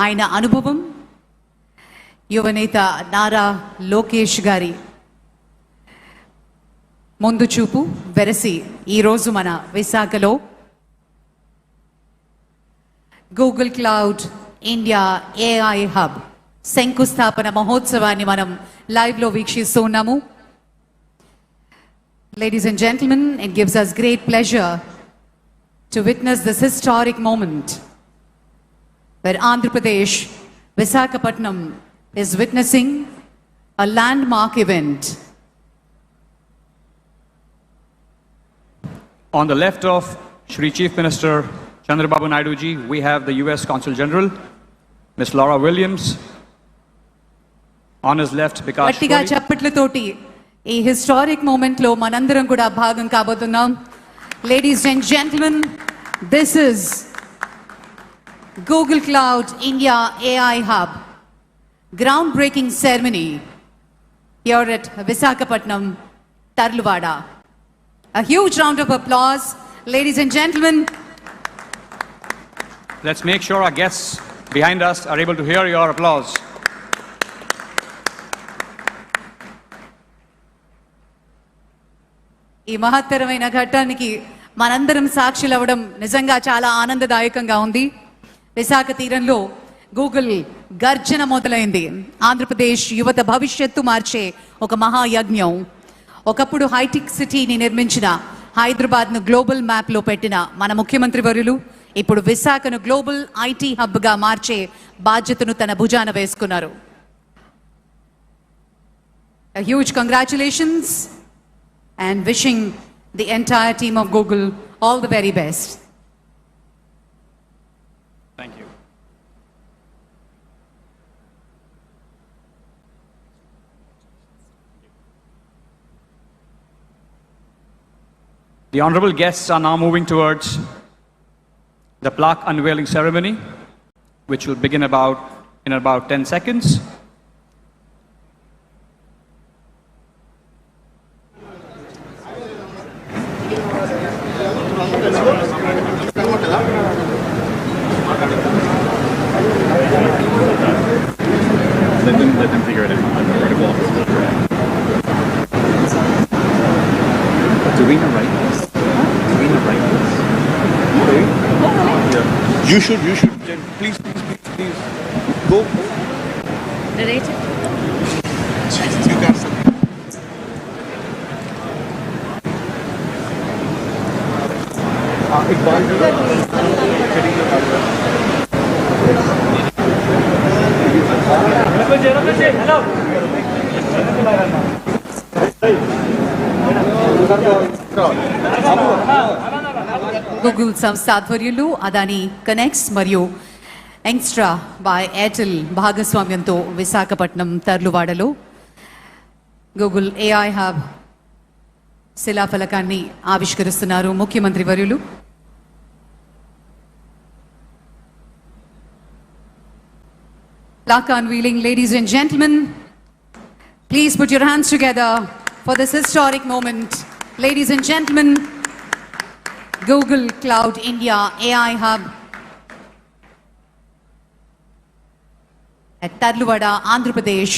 ఆయన అనుభవం యువనేత నారా లోకేష్ గారి ముందు చూపు వెరసి ఈరోజు మన విశాఖలో Google cloud India AI hub శంకుస్థాపన మహోత్సవాన్ని మనం లైవ్లో వీక్షిస్తూ ఉన్నాము. Ladies and gentlemen, it gives us great pleasure to witness this historic moment where Andhra Pradesh, Visakhapatnam is witnessing a landmark event. On the left of Shri Chief Minister Chandrababu Naidu ji, we have the US Consul General, Ms. Laura Williams. On his left, Bikash ఈ historic మూమెంట్లో మనందరం కూడా భాగం కాబోతున్నాం. Ladies and gentlemen, this is Google cloud India AI hub ground breaking ceremony here at Visakhapatnam Tarluvada. A huge round of applause, ladies and gentlemen. Let's make sure our guests behind us are able to hear your applause. ఈ మహత్తరమైన ఘట్టానికి మనందరం సాక్షులు అవ్వడం నిజంగా చాలా ఆనందదాయకంగా ఉంది. విశాఖ తీరంలో గూగుల్ గర్జన మొదలైంది. ఆంధ్రప్రదేశ్ యువత భవిష్యత్తు మార్చే ఒక మహాయజ్ఞం. ఒకప్పుడు హైటెక్ సిటీని నిర్మించిన హైదరాబాద్ను గ్లోబల్ మ్యాప్లో పెట్టిన మన ముఖ్యమంత్రి వర్యులు ఇప్పుడు విశాఖను గ్లోబల్ ఐటీ హబ్గా మార్చే బాధ్యతను తన భుజాన వేసుకున్నారు. Huge congratulations and wishing the entire team of Google all the very best. Thank you. The honorable guests are now moving towards the plaque unveiling ceremony, which will begin in about 10 seconds. Let them figure it out. Do we write this? Do we write this? Yeah. You should. Please. Go. Narrate it. You got something. Google సంస్థ ఆధ్వర్యంలో Adani connects మరియు extra by Airtel భాగస్వామ్యంతో Visakhapatnam తర్లువాడలో Google AI hub శిలాఫలకాన్ని ఆవిష్కరిస్తున్నారు ముఖ్యమంత్రి వర్యులు. Plaque unveiling, ladies and gentlemen. Please put your hands together for this historic moment. Ladies and gentlemen, Google Cloud India AI Hub at Tarluvada, Andhra Pradesh.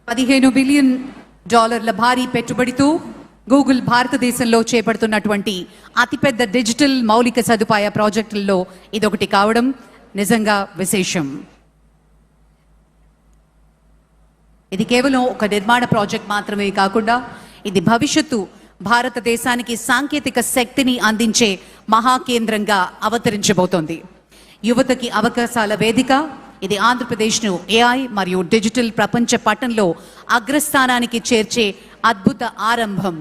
$15 billion భారీ పెట్టుబడితో Google భారతదేశంలో చేపడుతున్నటువంటి అతిపెద్ద digital మౌలిక సదుపాయ ప్రాజెక్టుల్లో ఇదొకటి కావడం నిజంగా విశేషం. ఇది కేవలం ఒక నిర్మాణ ప్రాజెక్ట్ మాత్రమే కాకుండా ఇది భవిష్యత్తు భారతదేశానికి సాంకేతిక శక్తిని అందించే మహాకేంద్రంగా అవతరించబోతోంది. యువతకి అవకాశాల వేదిక. ఇది ఆంధ్రప్రదేశ్ను ఏఐ మరియు డిజిటల్ ప్రపంచ పటంలో అగ్రస్థానానికి చేర్చే అద్భుత ఆరంభం.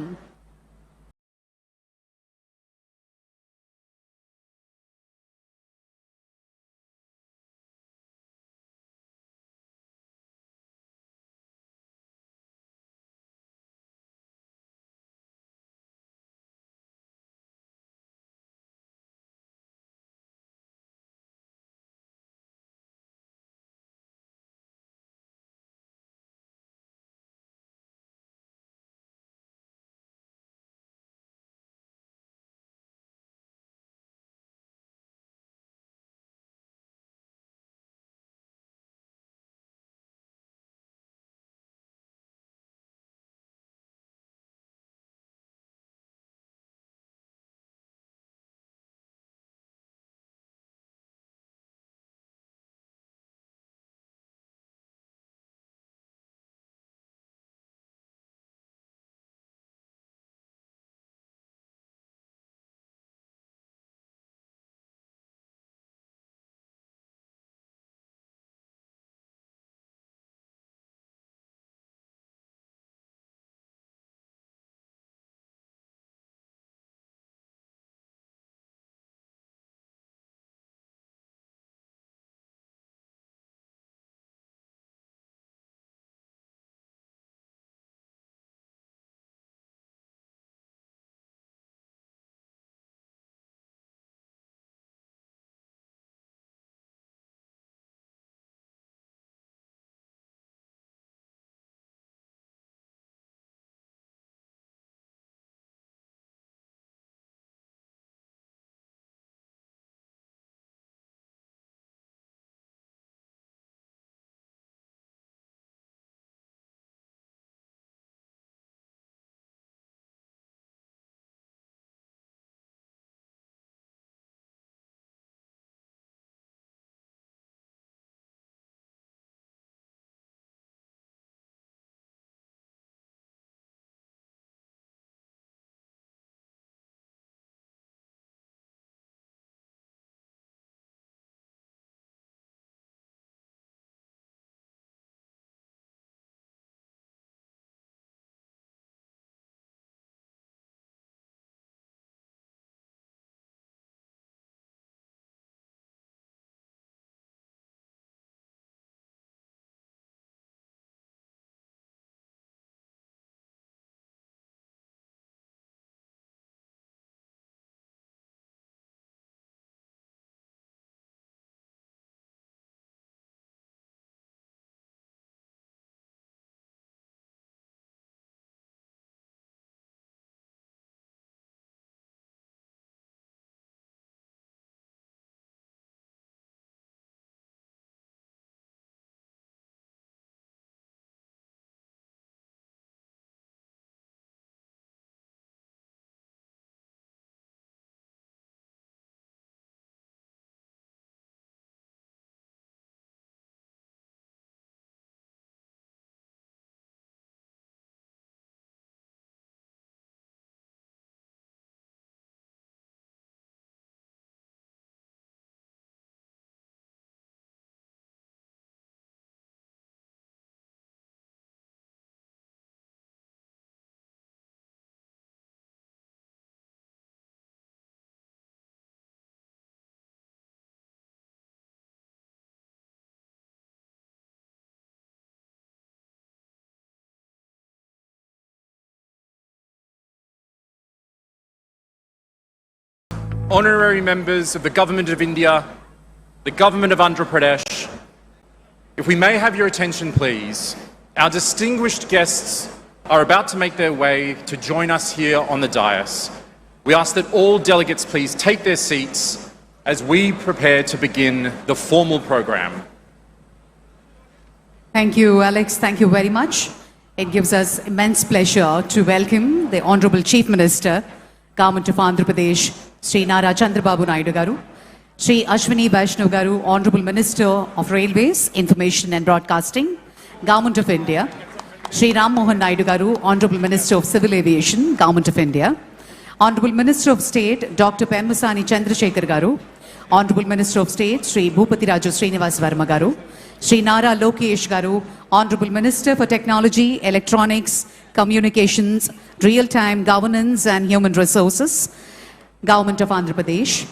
honorary members of the Government of India, the Government of Andhra Pradesh, if we may have your attention, please. Our distinguished guests are about to make their way to join us here on the dais. We ask that all delegates please take their seats as we prepare to begin the formal program. Thank you, Alex. Thank you very much. It gives us immense pleasure to welcome the Honorable Chief Minister, Government of Andhra Pradesh, Shri Nara Chandrababu Naidu Garu, Shri Ashwini Vaishnav Garu, Honorable Minister of Railways, Information and Broadcasting, Government of India, Shri Ram Mohan Naidu Garu, Honorable Minister of Civil Aviation, Government of India, Honorable Minister of State, Dr. Pemmasani Chandrasekhar Garu, Honorable Minister of State, Shri Bhupati Raju Srinivas Verma Garu, Shri Nara Lokesh Garu, Honorable Minister for Technology, Electronics, Communications, Real-Time Governance and Human Resources, Government of Andhra Pradesh,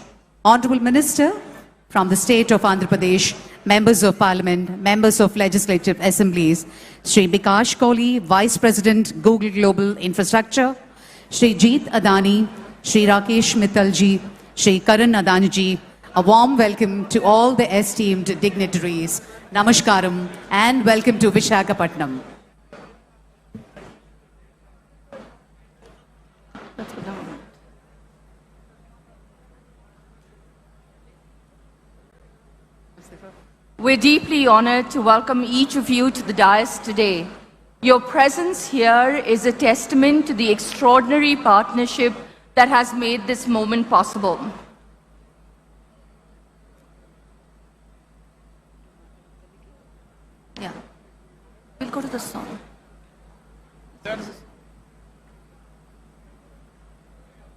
Honorable Minister from the State of Andhra Pradesh, Members of Parliament, Members of Legislative Assemblies, Shri Bikash Kohli, Vice President, Google Global Infrastructure, Shri Jeet Adani, Shri Rakesh Mittalji, Shri Karan Adaniji, a warm welcome to all the esteemed dignitaries. Namaskaram and welcome to Visakhapatnam. We're deeply honored to welcome each of you to the dais today. Your presence here is a testament to the extraordinary partnership that has made this moment possible. Yeah, we'll go to the song.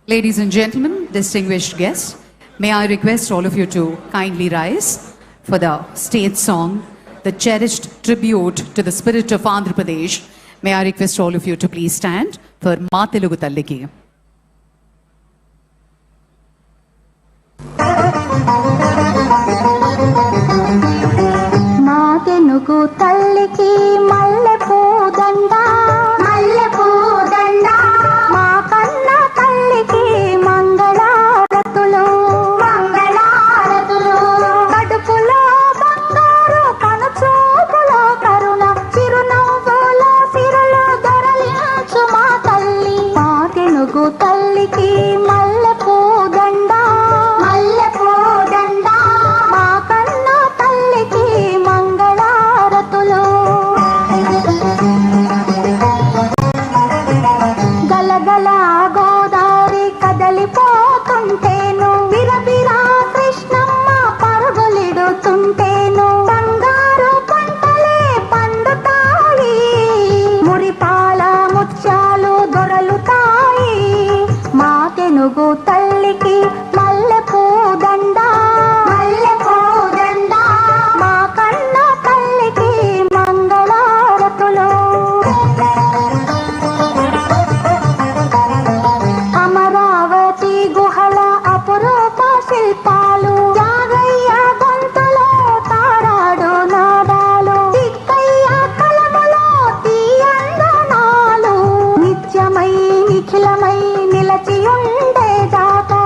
Ladies and gentlemen, distinguished guests, may I request all of you to kindly rise for the state song, the cherished tribute to the spirit of Andhra Pradesh. May I request all of you to please stand for Ma Telugu Talliki. Ma Telugu Talliki malle poodanda malle poodanda ma kanna talliki mangalaratulo mangalaratulo kadupulo bangaru kanu చూపులో కరుణ చిరునవ్వులో సిరులు దొరలించు మా తల్లి మా తెనుగు తల్లికి మల్లె పూదండ మల్లె పూదండ మా కన్న తల్లికి మంగళారతులు గలగల గోదావరి కదలిపోతుంటేను బిరబిరా కృష్ణమ్మ పరుగులిడుతుంటేను బంగారు పంటలే పండుతాయి మురిపాల ముత్యాలు దొరలుతాయి మా తెనుగు తల్లికి మల్లె పూదండ మల్లె పూదండ మా కన్న తల్లికి మంగళారతులు అమరావతి గుహల అపురూప శిల్పాలు యాగయ్య గొంతులో తారాడు నాదాలు తిక్కయ్య కలములో తీయందనాలు నిత్యమై నిఖిలమై నిలచి ఉండేదాకా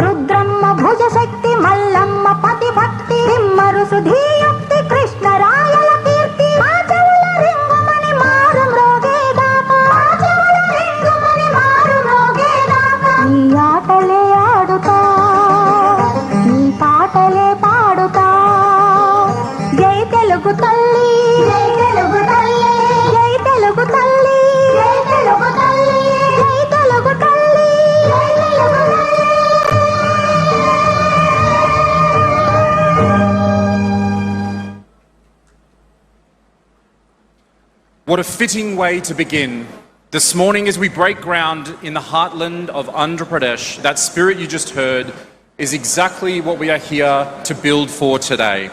రుద్రమ్మ భుజశక్తి మల్లమ్మ పతిభక్తి తిమ్మరు సుధీయుక్తి కృష్ణరాయల కీర్తి మా చెవుల రింగుమని మారు మ్రోగేదాకా మా చెవుల రింగుమని మారు మ్రోగేదాకా నీ ఆటలే ఆడుతా నీ పాటలే పాడుతా జై తెలుగు తల్లి జై తెలుగు తల్లి జై తెలుగు తల్లి జై తెలుగు తల్లి జై తెలుగు తల్లి జై తెలుగు తల్లి. What a fitting way to begin. This morning, as we break ground in the heartland of Andhra Pradesh, that spirit you just heard is exactly what we are here to build for today.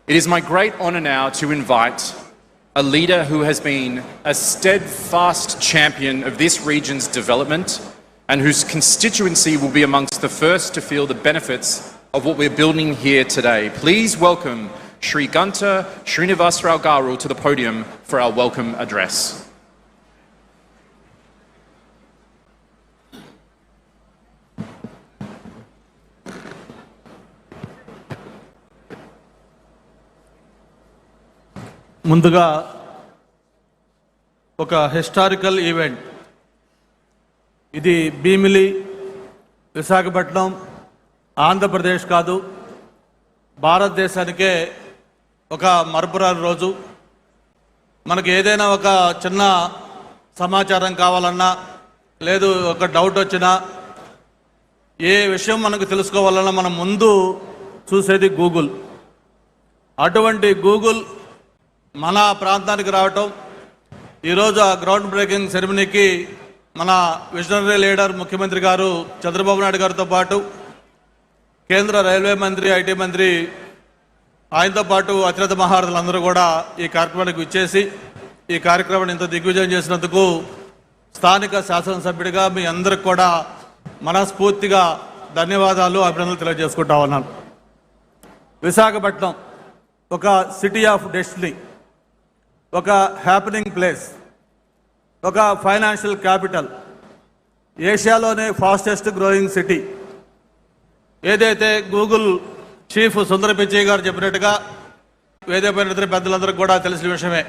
It is my great honour now to invite a leader who has been a steadfast champion of this region's development and whose constituency will be amongst the first to feel the benefits of what we're building here today. Please welcome Shri Ganta Srinivasrao Garu to the podium for our welcome address. ముందుగా ఒక historical event. ఇది భీమిలి, విశాఖపట్నం, ఆంధ్రప్రదేశ్ కాదు, భారతదేశానికే ఒక మరపురాని రోజు. మనకి ఏదైనా ఒక చిన్న సమాచారం కావాలన్నా, లేదు ఒక డౌట్ వచ్చినా, ఏ విషయం మనకు తెలుసుకోవాలన్నా మనం ముందు చూసేది గూగుల్. అటువంటి గూగుల్ మన ప్రాంతానికి రావటం, ఈరోజు ఆ గ్రౌండ్ బ్రేకింగ్ సెరమనీకి మన విజనరీ లీడర్ ముఖ్యమంత్రి గారు చంద్రబాబు నాయుడు గారితో పాటు కేంద్ర రైల్వే మంత్రి, ఐటీ మంత్రి, ఆయనతో పాటు అతిరథ మహారథులందరూ కూడా ఈ కార్యక్రమానికి విచ్చేసి ఈ కార్యక్రమాన్ని ఇంత దిగ్విజయం చేసినందుకు స్థానిక శాసనసభ్యుడిగా మీ అందరికి కూడా మనస్ఫూర్తిగా ధన్యవాదాలు, అభినందనలు తెలియజేసుకుంటా ఉన్నాను. విశాఖపట్నం ఒక సిటీ ఆఫ్ డెస్టినీ, ఒక హ్యాపెనింగ్ ప్లేస్, ఒక ఫైనాన్షియల్ క్యాపిటల్, ఏషియాలోనే ఫాస్టెస్ట్ గ్రోయింగ్ సిటీ. ఏదైతే గూగుల్ చీఫ్ సుందర పిచ్చయ్య గారు చెప్పినట్టుగా వేదికపైన ఇతర పెద్దలందరికీ కూడా తెలిసిన విషయమే.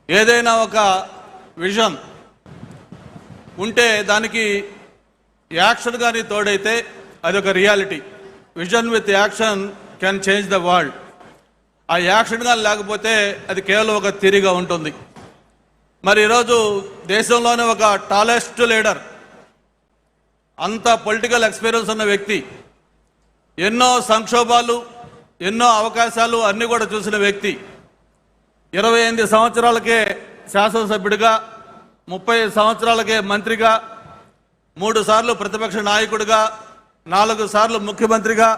ఏదైనా ఒక విజన్ ఉంటే దానికి యాక్షన్ కానీ తోడైతే అది ఒక reality. Vision with action can change the world. ఆ యాక్షన్ కానీ లేకపోతే అది కేవలం ఒక థియరీగా ఉంటుంది. మరి ఈరోజు దేశంలోనే ఒక టాలెస్ట్ లీడర్, అంత పొలిటికల్ ఎక్స్పీరియన్స్ ఉన్న వ్యక్తి, ఎన్నో సంక్షోభాలు, ఎన్నో అవకాశాలు అన్నీ కూడా చూసిన వ్యక్తి, 28 సంవత్సరాలకే శాసనసభ్యుడిగా, 30 సంవత్సరాలకే మంత్రిగా, 3 సార్లు ప్రతిపక్ష నాయకుడిగా, 4 సార్లు ముఖ్యమంత్రిగా,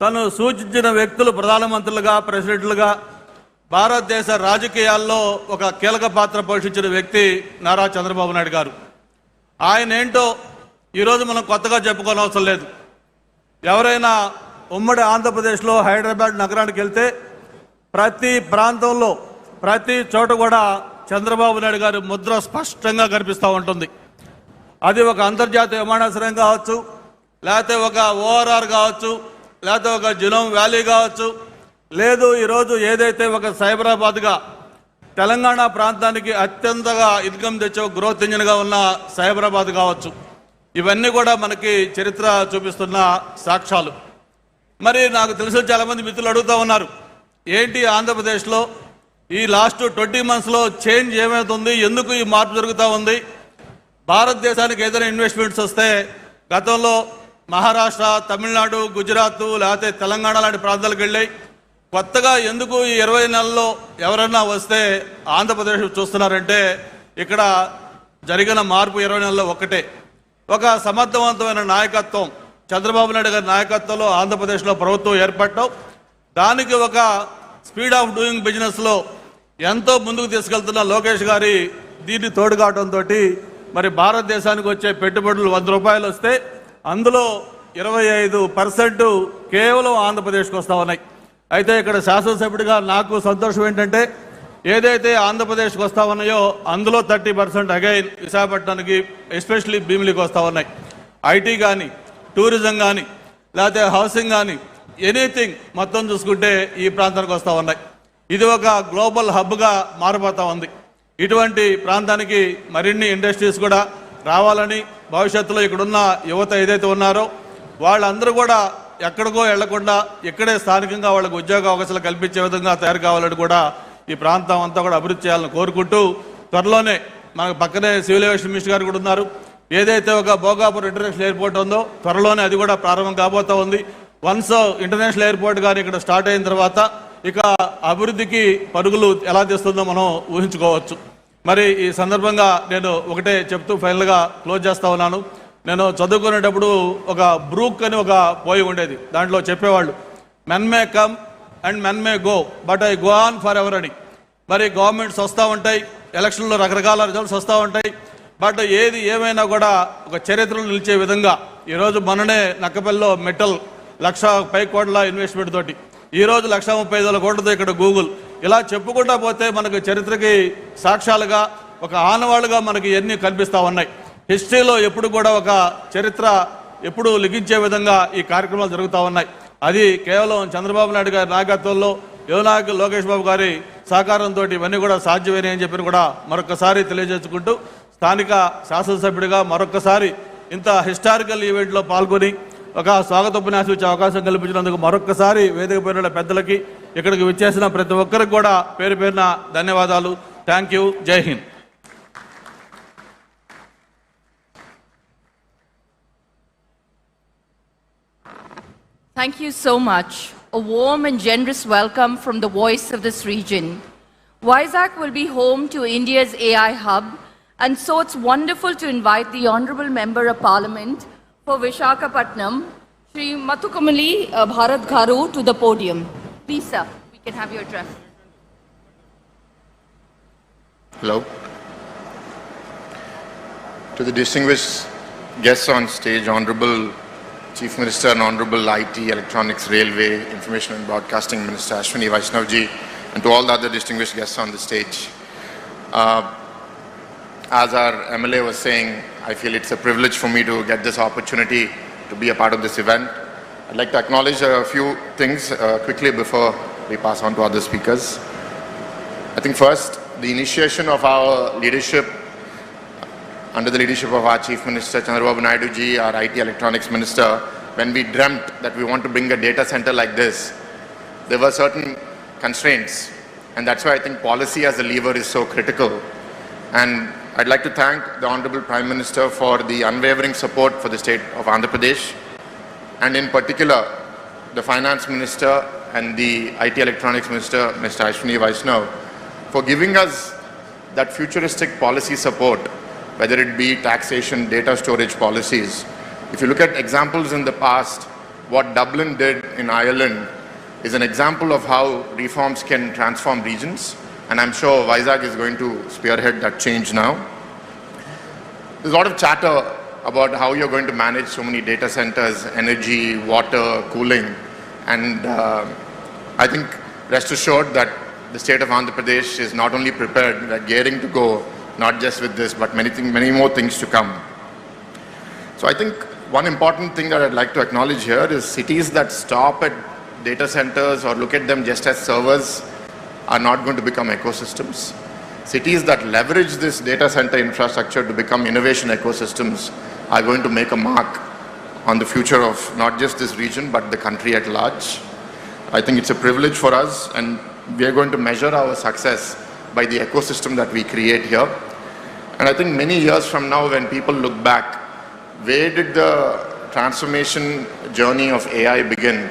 తను సూచించిన వ్యక్తులు ప్రధానమంత్రులుగా, ప్రెసిడెంట్లుగా భారతదేశ రాజకీయాల్లో ఒక కీలక పాత్ర పోషించిన వ్యక్తి నారా చంద్రబాబు నాయుడు గారు. ఆయన ఏంటో ఈరోజు మనం కొత్తగా చెప్పుకోనవసరం లేదు. ఎవరైనా ఉమ్మడి ఆంధ్రప్రదేశ్లో హైదరాబాద్ నగరానికి వెళ్తే ప్రతి ప్రాంతంలో, ప్రతి చోట కూడా చంద్రబాబు నాయుడు గారి ముద్ర స్పష్టంగా కనిపిస్తూ ఉంటుంది. అది ఒక అంతర్జాతీయ విమానాశ్రయం కావచ్చు, లేకపోతే ఒక ఓఆర్ఆర్ కావచ్చు, లేకపోతే ఒక జినోమ్ వ్యాలీ కావచ్చు, లేదు ఈరోజు ఏదైతే ఒక సైబరాబాద్గా తెలంగాణ ప్రాంతానికి అత్యంతగా ఇన్కమ్ తెచ్చే గ్రోత్ ఇంజిన్గా ఉన్న సైబరాబాద్ కావచ్చు. ఇవన్నీ కూడా మనకి చరిత్ర చూపిస్తున్న సాక్ష్యాలు. మరి నాకు తెలిసిన చాలామంది మిత్రులు అడుగుతూ ఉన్నారు, ఏంటి ఆంధ్రప్రదేశ్లో ఈ లాస్ట్ 20 monthsలో చేంజ్ ఏమవుతుంది, ఎందుకు ఈ మార్పు జరుగుతూ ఉంది? భారతదేశానికి ఏదైనా ఇన్వెస్ట్మెంట్స్ వస్తే గతంలో మహారాష్ట్ర, తమిళనాడు, గుజరాత్, లేకపోతే తెలంగాణ లాంటి ప్రాంతాలకు వెళ్ళాయి. కొత్తగా ఎందుకు ఈ 20 నెలల్లో ఎవరన్నా వస్తే ఆంధ్రప్రదేశ్ చూస్తున్నారంటే ఇక్కడ జరిగిన మార్పు 20 నెలల్లో ఒక్కటే. ఒక సమర్థవంతమైన నాయకత్వం, చంద్రబాబు నాయుడు గారి నాయకత్వంలో ఆంధ్రప్రదేశ్లో ప్రభుత్వం ఏర్పడటం, దానికి ఒక స్పీడ్ ఆఫ్ డూయింగ్ బిజినెస్లో ఎంతో ముందుకు తీసుకెళ్తున్న లోకేష్ గారి దీన్ని తోడు కావడంతో మరి భారతదేశానికి వచ్చే పెట్టుబడులు 100 రూపాయలు వస్తే అందులో 25% కేవలం ఆంధ్రప్రదేశ్కి వస్తూ ఉన్నాయి. అయితే ఇక్కడ శాసనసభ్యుడిగా నాకు సంతోషం ఏంటంటే ఏదైతే ఆంధ్రప్రదేశ్కి వస్తూ ఉన్నాయో అందులో 30% అగైన్ విశాఖపట్నానికి, ఎస్పెషలీ భీమిలికి వస్తూ ఉన్నాయి. ఐటీ కానీ, టూరిజం కానీ, లేకపోతే హౌసింగ్ కానీ, ఎనీథింగ్ మొత్తం చూసుకుంటే ఈ ప్రాంతానికి వస్తూ ఉన్నాయి. ఇది ఒక గ్లోబల్ హబ్గా మారిపోతూ ఉంది. ఇటువంటి ప్రాంతానికి మరిన్ని ఇండస్ట్రీస్ కూడా రావాలని, భవిష్యత్తులో ఇక్కడున్న యువత ఏదైతే ఉన్నారో వాళ్ళందరూ కూడా ఎక్కడికో వెళ్లకుండా ఇక్కడే స్థానికంగా వాళ్ళకు ఉద్యోగ అవకాశాలు కల్పించే విధంగా తయారు కావాలని కూడా ఈ ప్రాంతం అంతా కూడా అభివృద్ధి చేయాలని కోరుకుంటూ, త్వరలోనే మనకు పక్కనే సివిల్ ఏవియేషన్ మినిస్టర్ గారు కూడా ఉన్నారు. ఏదైతే ఒక భోగాపురం ఇంటర్నేషనల్ ఎయిర్పోర్ట్ ఉందో త్వరలోనే అది కూడా ప్రారంభం కాబోతా ఉంది. వన్స్ ఇంటర్నేషనల్ ఎయిర్పోర్ట్ కానీ ఇక్కడ స్టార్ట్ అయిన తర్వాత ఇక అభివృద్ధికి పరుగులు ఎలా తెస్తుందో మనం ఊహించుకోవచ్చు. మరి ఈ సందర్భంగా నేను ఒకటే చెప్తూ ఫైనల్గా క్లోజ్ చేస్తా ఉన్నాను. నేను చదువుకునేటప్పుడు ఒక బ్రూక్ అని ఒక పోయి ఉండేది, దాంట్లో చెప్పేవాళ్ళు men may come and men may go but I go on for ever అని. మరి గవర్నమెంట్స్ వస్తూ ఉంటాయి, ఎలక్షన్లో రకరకాల రిజల్ట్స్ వస్తూ ఉంటాయి, బట్ ఏది ఏమైనా కూడా ఒక చరిత్రలో నిలిచే విధంగా ఈరోజు మొన్ననే నక్కపల్లిలో మెటల్ 1,00,000 కోట్ల ఇన్వెస్ట్మెంట్ తోటి, ఈరోజు 1,35,000 కోట్లతో ఇక్కడ గూగుల్, ఇలా చెప్పుకుంటా పోతే మనకు చరిత్రకి సాక్ష్యాలుగా ఒక ఆనవాళ్ళుగా మనకి ఎన్ని కనిపిస్తూ ఉన్నాయి. హిస్టరీలో ఎప్పుడు కూడా ఒక చరిత్ర ఎప్పుడు లిఖించే విధంగా ఈ కార్యక్రమాలు జరుగుతూ ఉన్నాయి. అది కేవలం చంద్రబాబు నాయుడు గారి నాయకత్వంలో యువనాయకులు లోకేష్ బాబు గారి సహకారంతో ఇవన్నీ కూడా సాధ్యమేనే అని చెప్పి కూడా మరొకసారి తెలియజేసుకుంటూ స్థానిక శాసనసభ్యుడిగా మరొకసారి ఇంత హిస్టారికల్ ఈవెంట్లో పాల్గొని ఒక స్వాగతోపన్యాసం ఇచ్చే అవకాశం కల్పించినందుకు మరొకసారి వేదిక పైన పెద్దలకి ఇక్కడికి విచ్చేసిన ప్రతి ఒక్కరికి కూడా పేరు పేరున ధన్యవాదాలు. Thank you. జై Hind. Thank you so much. A warm and generous welcome from the voice of this region. Vizag will be home to India's AI hub, and so it's wonderful to invite the Honorable Member of Parliament for Visakhapatnam, Shri Mathukamali Bharat Garu, to the podium. Please, sir, we can have your address. Hello. To the distinguished guests on stage, Honorable Chief Minister and Honorable IT, Electronics, Railway, Information and Broadcasting Minister Ashwini Vaishnavji, and to all the other distinguished guests on the stage. As our MLA was saying, I feel it's a privilege for me to get this opportunity to be a part of this event. I'd like to acknowledge a few things quickly before we pass on to other speakers. I think first, the initiation of our leadership under the leadership of our Chief Minister Chandrababu Naidu ji, our IT Electronics Minister, when we dreamt that we want to bring a data center like this, there were certain constraints, and that's why I think policy as a lever is so critical. And I'd like to thank the Honorable Prime Minister for the unwavering support for the state of Andhra Pradesh, and in particular the Finance Minister and the IT Electronics Minister, Mr. Ashwini Vaishnav, for giving us that futuristic policy support, whether it be taxation, data storage policies. If you look at examples in the past, what Dublin did in Ireland is an example of how reforms can transform regions, and I'm sure Vizag is going to spearhead that change now. There's a lot of chatter about how you're going to manage so many data centers, energy, water, cooling, and I think rest assured that the state of Andhra Pradesh is not only prepared, we're gearing to go, not just with this, but many more things to come. So I think one important thing that I'd like to acknowledge here is cities that stop at data centers or look at them just as servers are not going to become ecosystems. Cities that leverage this data center infrastructure to become innovation ecosystems are going to make a mark on the future of not just this region, but the country at large. I think it's a privilege for us, and we are going to measure our success by the ecosystem that we create here. And I think many years from now, when people look back, where did the transformation journey of AI begin?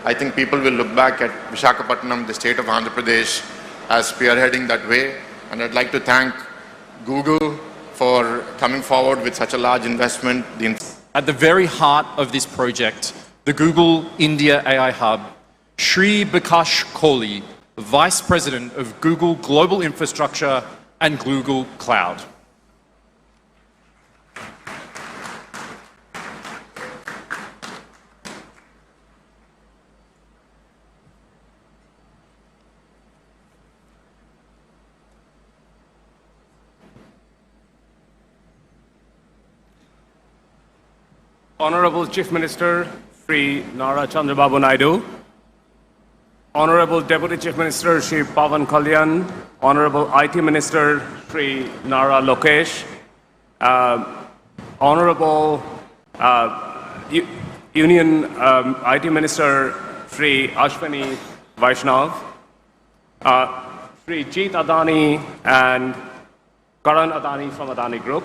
I think people will look back at Visakhapatnam, the state of Andhra Pradesh, as spearheading that way. And I'd like to thank Google for coming forward with such a large investment. At the very heart of this project, the Google India AI Hub, Shri Bikash Kohli, Vice President of Google Global Infrastructure and Google Cloud. Honorable Chief Minister Shri Nara Chandrababu Naidu, Honorable Deputy Chief Minister Shri Pawan Kalyan, Honorable IT Minister Shri Nara Lokesh, Honorable Union IT Minister Shri Ashwini Vaishnav, Shri Jeet Adani and Karan Adani from Adani Group,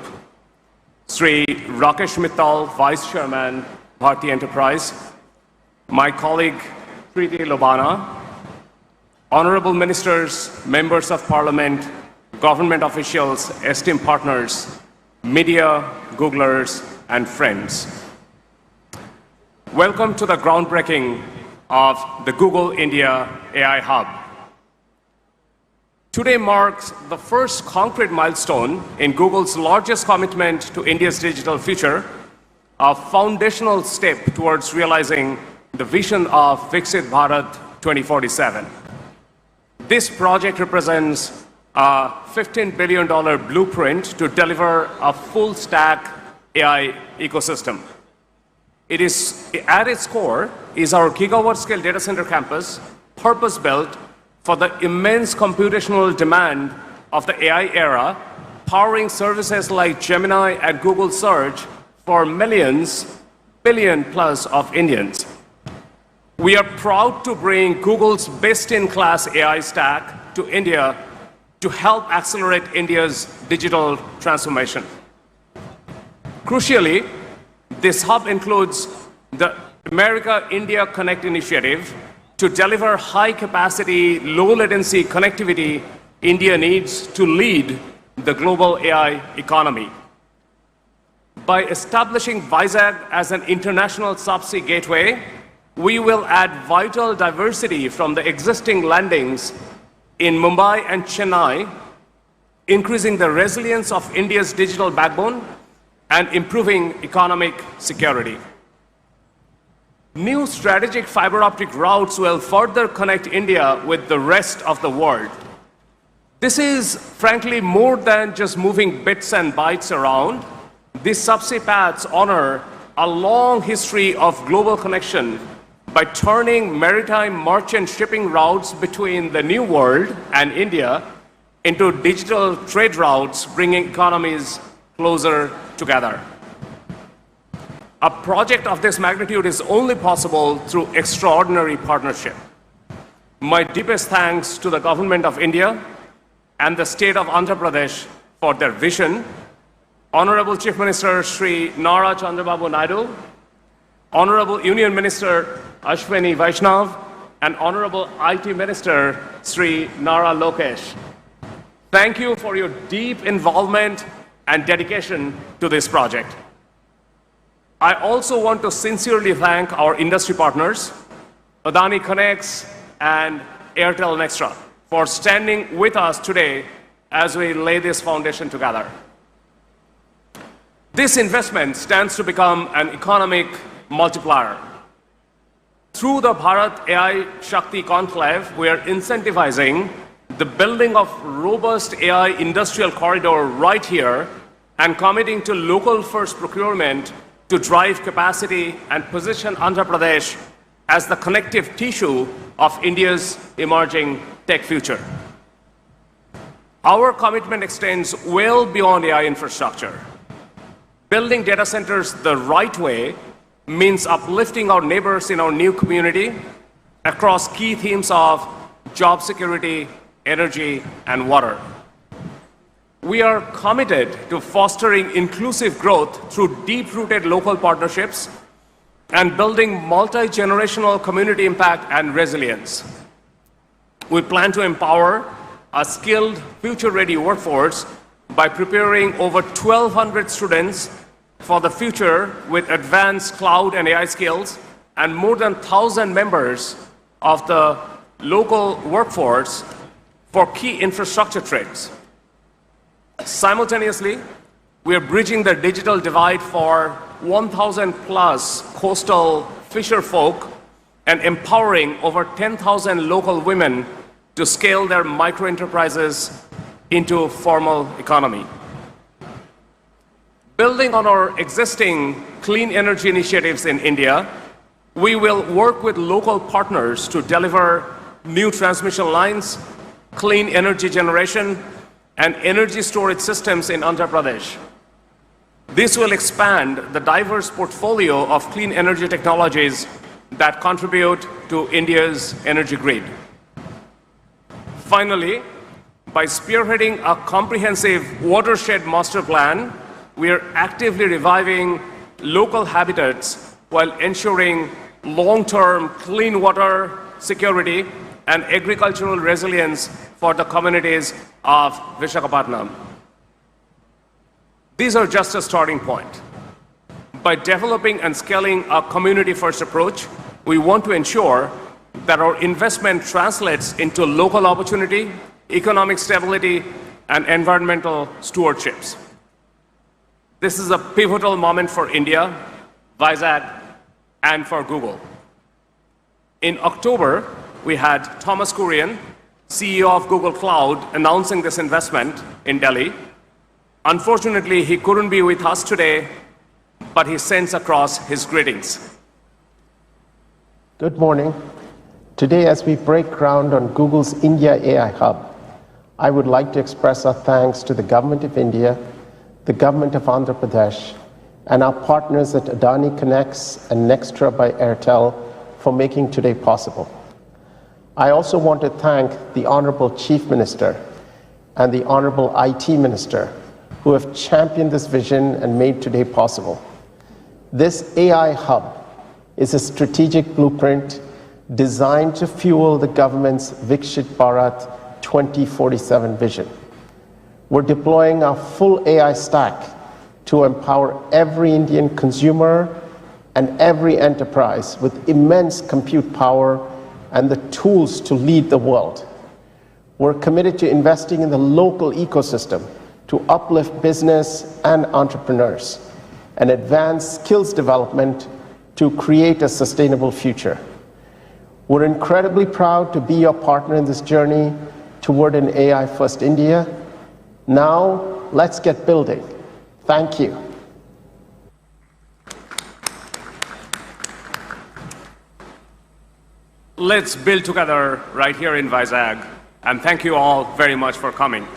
Shri Rakesh Mittal, Vice Chairman, Bharti Enterprise, my colleague Preeti Lobana, Honorable Ministers, Members of Parliament, government officials, esteemed partners, media, Googlers, and friends. Welcome to the groundbreaking of the Google India AI Hub. Today marks the first concrete milestone in Google's largest commitment to India's digital future, a foundational step towards realizing the vision of Viksit Bharat 2047. This project represents a $15 billion blueprint to deliver a full-stack AI ecosystem. It is, at its core, is our gigawatt-scale data center campus, purpose-built for the immense computational demand of the AI era, powering services like Gemini and Google Search for millions, billion plus of Indians. We are proud to bring Google's best-in-class AI stack to India to help accelerate India's digital transformation. Crucially, this hub includes the America-India Connect initiative to deliver high-capacity, low-latency connectivity India needs to lead the global AI economy. By establishing Vizag as an international subsea gateway, we will add vital diversity from the existing landings in Mumbai and Chennai, increasing the resilience of India's digital backbone and improving economic security. New strategic fiber optic routes will further connect India with the rest of the world. This is, frankly, more than just moving bits and bytes around. These subsea paths honor a long history of global connection by turning maritime merchant shipping routes between the New World and India into digital trade routes, bringing economies closer together. A project of this magnitude is only possible through extraordinary partnership. My deepest thanks to the Government of India and the State of Andhra Pradesh for their vision. Honorable Chief Minister Shri Nara Chandrababu Naidu, Honorable Union Minister Ashwini Vaishnav, and Honorable IT Minister Sri Nara Lokesh. Thank you for your deep involvement and dedication to this project. I also want to sincerely thank our industry partners, Adani Connects and Airtel Nextra, for standing with us today as we lay this foundation together. This investment stands to become an economic multiplier. Through the Bharat AI Shakti Conclave, we are incentivizing the building of robust AI industrial corridor right here and committing to local first procurement to drive capacity and position Andhra Pradesh as the connective tissue of India's emerging tech future. Our commitment extends well beyond AI infrastructure. Building data centers the right way means uplifting our neighbors in our new community across key themes of job security, energy, and water. We are committed to fostering inclusive growth through deep-rooted local partnerships and building multi-generational community impact and resilience. We plan to empower a skilled, future-ready workforce by preparing over 1,200 students for the future with advanced cloud and AI skills, and more than 1,000 members of the local workforce for key infrastructure trades. Simultaneously, we are bridging the digital divide for 1,000 plus coastal fisher folk and empowering over 10,000 local women to scale their micro-enterprises into formal economy. Building on our existing clean energy initiatives in India, we will work with local partners to deliver new transmission lines, clean energy generation, and energy storage systems in Andhra Pradesh. This will expand the diverse portfolio of clean energy technologies that contribute to India's energy grid. Finally, by spearheading a comprehensive watershed master plan, we are actively reviving local habitats while ensuring long-term clean water security and agricultural resilience for the communities of Visakhapatnam. These are just a starting point. By developing and scaling a community-first approach, we want to ensure that our investment translates into local opportunity, economic stability, and environmental stewardships. This is a pivotal moment for India, Vizag, and for Google. In October, we had Thomas Kurian, CEO of Google Cloud, announcing this investment in Delhi. Unfortunately, he couldn't be with us today, but he sends across his greetings. Good morning. Today, as we break ground on Google's India AI Hub, I would like to express our thanks to the Government of India, the Government of Andhra Pradesh, and our partners at Adani Connects and Nextra by Airtel for making today possible. I also want to thank the Honorable Chief Minister and the Honorable IT Minister who have championed this vision and made today possible. This AI hub is a strategic blueprint designed to fuel the government's Viksit Bharat 2047 vision. We're deploying our full AI stack to empower every Indian consumer and every enterprise with immense compute power and the tools to lead the world. We're committed to investing in the local ecosystem to uplift business and entrepreneurs and advance skills development to create a sustainable future. We're incredibly proud to be your partner in this journey toward an AI-first India. Now, let's get building. Thank you. Let's build together right here in Vizag. And thank you all very much for coming.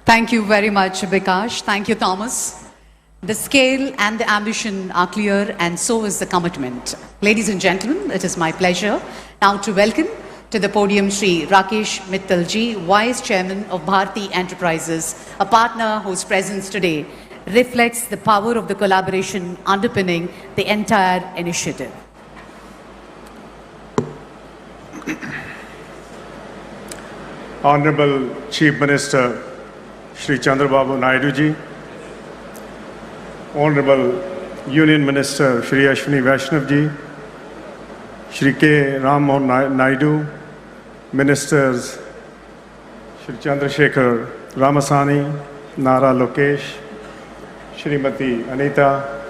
Thank you very much, Bikash. Thank you, Thomas. The scale and the ambition are clear, and so is the commitment. Ladies and gentlemen, it is my pleasure now to welcome to the podium Shri Rakesh Mittalji, Vice Chairman of Bharti Enterprises, a partner whose presence today reflects the power of the collaboration underpinning the entire initiative. Honorable Chief Minister Shri Chandrababu Naidu ji, Honorable Union Minister Shri Ashwini Vaishnav ji, Shri K. Ram Mohan Naidu, Ministers Shri Chandrasekhar Ramasani, Nara Lokesh, Shrimati Anita,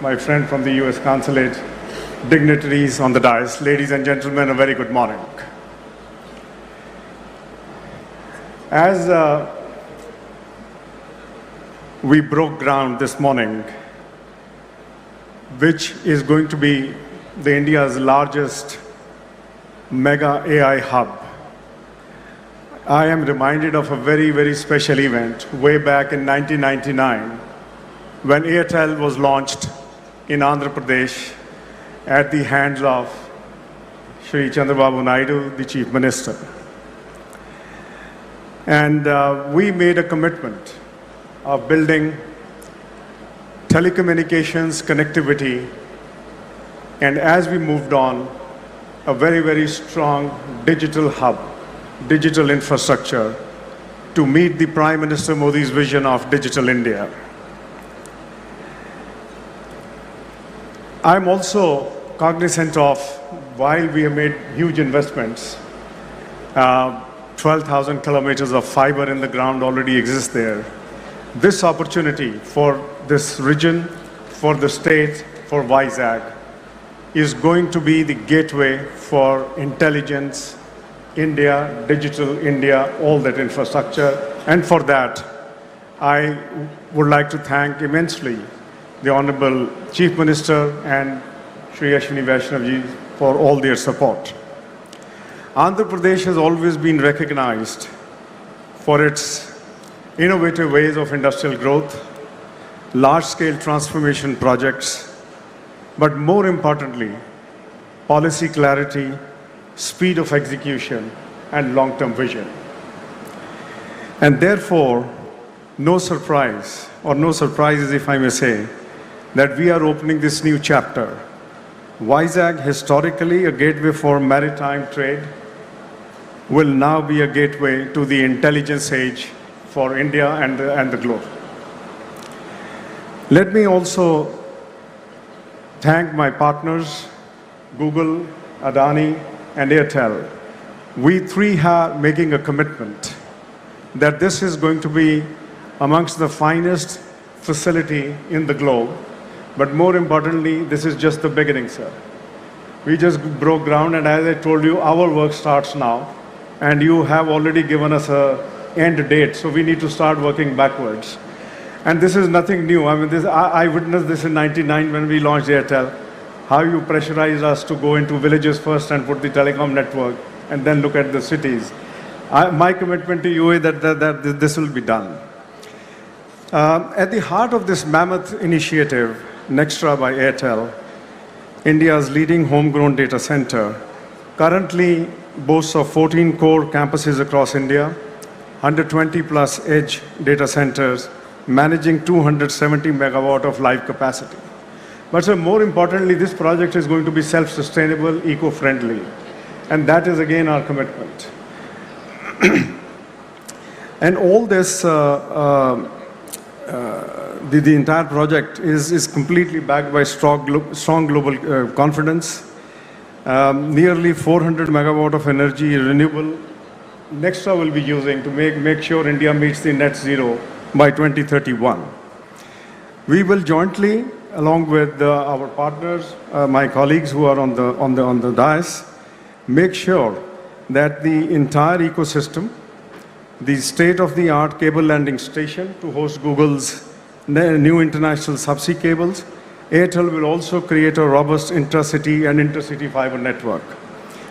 my friend from the US Consulate, dignitaries on the dais, ladies and gentlemen, a very good morning. As we broke ground this morning, which is going to be India's largest mega AI hub, I am reminded of a very, very special event way back in 1999 when Airtel was launched in Andhra Pradesh at the hands of Shri Chandrababu Naidu, the Chief Minister. And we made a commitment of building telecommunications connectivity, and as we moved on, a very, very strong digital hub, digital infrastructure to meet the Prime Minister Modi's vision of Digital India. I'm also cognizant of, while we have made huge investments, 12,000 kilometers of fiber in the ground already exists there. This opportunity for this region, for the state, for Vizag, is going to be the gateway for intelligence, India, digital India, all that infrastructure. And for that, I would like to thank immensely the Honorable Chief Minister and Shri Ashwini Vaishnav ji for all their support. Andhra Pradesh has always been recognized for its innovative ways of industrial growth, large-scale transformation projects, but more importantly, policy clarity, speed of execution, and long-term vision. And therefore, no surprise, or no surprises if I may say, that we are opening this new chapter. Vizag, historically a gateway for maritime trade, will now be a gateway to the intelligence age for India and the globe. Let me also thank my partners, Google, Adani, and Airtel. We three are making a commitment that this is going to be amongst the finest facility in the globe. But more importantly, this is just the beginning, sir. We just broke ground, and as I told you, our work starts now. And you have already given us an end date, so we need to start working backwards. And this is nothing new. I mean, I witnessed this in '99 when we launched Airtel, how you pressurized us to go into villages first and put the telecom network and then look at the cities. My commitment to you is that this will be done. At the heart of this mammoth initiative, Nextra by Airtel, India's leading homegrown data center, currently boasts of 14 core campuses across India, 120 plus edge data centers, managing 270 megawatt of live capacity. But sir, more importantly, this project is going to be self-sustainable, eco-friendly. And that is again our commitment. And all this, the entire project is completely backed by strong global confidence. Nearly 400 megawatt of energy renewable Nextra will be using to make sure India meets the net zero by 2031. We will jointly, along with our partners, my colleagues who are on the dais, make sure that the entire ecosystem, the state-of-the-art cable landing station to host Google's new international subsea cables, Airtel will also create a robust intracity and intercity fiber network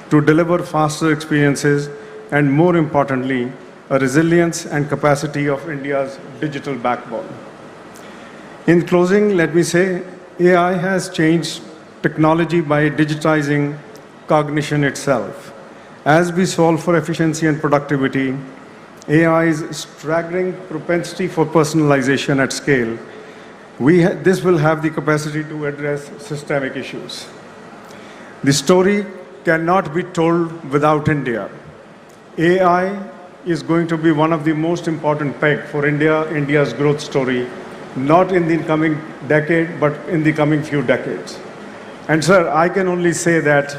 to deliver faster experiences and, more importantly, a resilience and capacity of India's digital backbone. In closing, let me say, AI has changed technology by digitizing cognition itself. As we solve for efficiency and productivity, AI's staggering propensity for personalization at scale, this will have the capacity to address systemic issues. The story cannot be told without India. AI is going to be one of the most important pegs for India's growth story, not in the coming decade, but in the coming few decades. And sir, I can only say that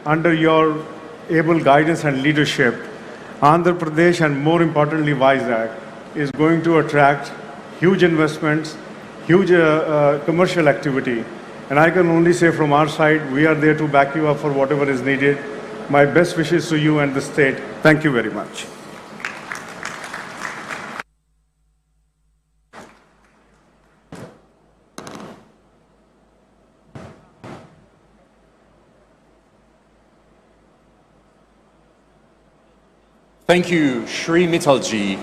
under your able guidance and leadership, Andhra Pradesh and more importantly Vizag is going to attract huge investments, huge commercial activity. And I can only say from our side, we are there to back you up for whatever is needed. My best wishes to you and the state. Thank you very much. Thank you, Shri Mittalji,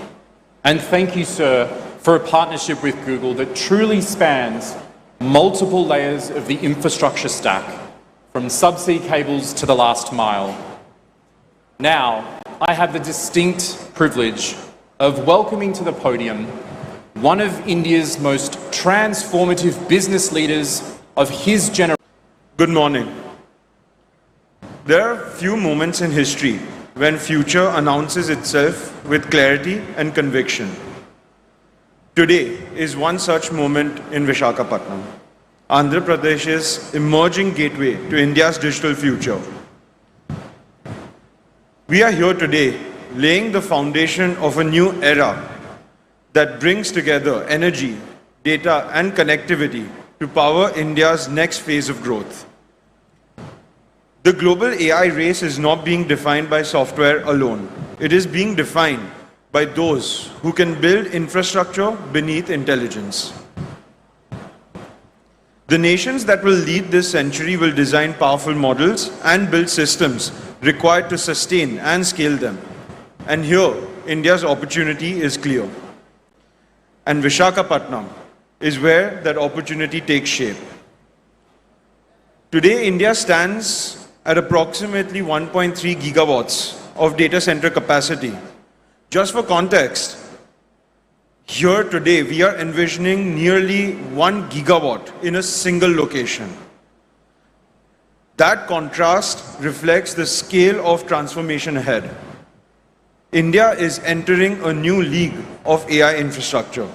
and thank you, sir, for a partnership with Google that truly spans multiple layers of the infrastructure stack, from subsea cables to the last mile. Now, I have the distinct privilege of welcoming to the podium one of India's most transformative business leaders of his generation. Good morning. There are few moments in history when future announces itself with clarity and conviction. Today is one such moment in Visakhapatnam, Andhra Pradesh's emerging gateway to India's digital future. We are here today laying the foundation of a new era that brings together energy, data, and connectivity to power India's next phase of growth. The global AI race is not being defined by software alone. It is being defined by those who can build infrastructure beneath intelligence. The nations that will lead this century will design powerful models and build systems required to sustain and scale them. And here, India's opportunity is clear. And Visakhapatnam is where that opportunity takes shape. Today, India stands at approximately 1.3 gigawatts of data center capacity. Just for context, here today we are envisioning nearly 1 gigawatt in a single location. That contrast reflects the scale of transformation ahead. India is entering a new league of AI infrastructure,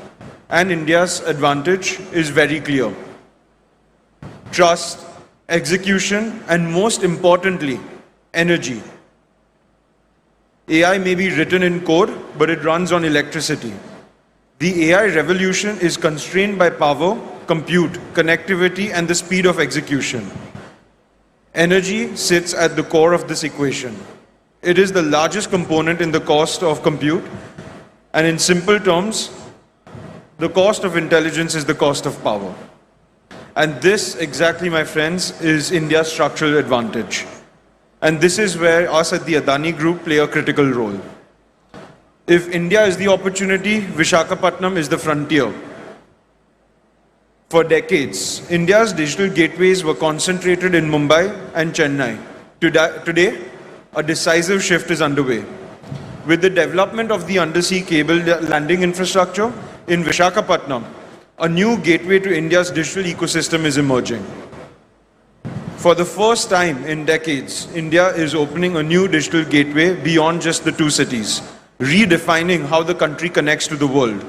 and India's advantage is very clear. Trust, execution, and most importantly, energy. AI may be written in code, but it runs on electricity. The AI revolution is constrained by power, compute, connectivity, and the speed of execution. Energy sits at the core of this equation. It is the largest component in the cost of compute, and in simple terms, The cost of intelligence is the cost of power. And this exactly, my friends, is India's structural advantage. And this is where us at the Adani Group play a critical role. If India is the opportunity, Visakhapatnam is the frontier. For decades, India's digital gateways were concentrated in Mumbai and Chennai. Today, a decisive shift is underway. With the development of the undersea cable landing infrastructure in Visakhapatnam, a new gateway to India's digital ecosystem is emerging. For the first time in decades, India is opening a new digital gateway beyond just the two cities, redefining how the country connects to the world.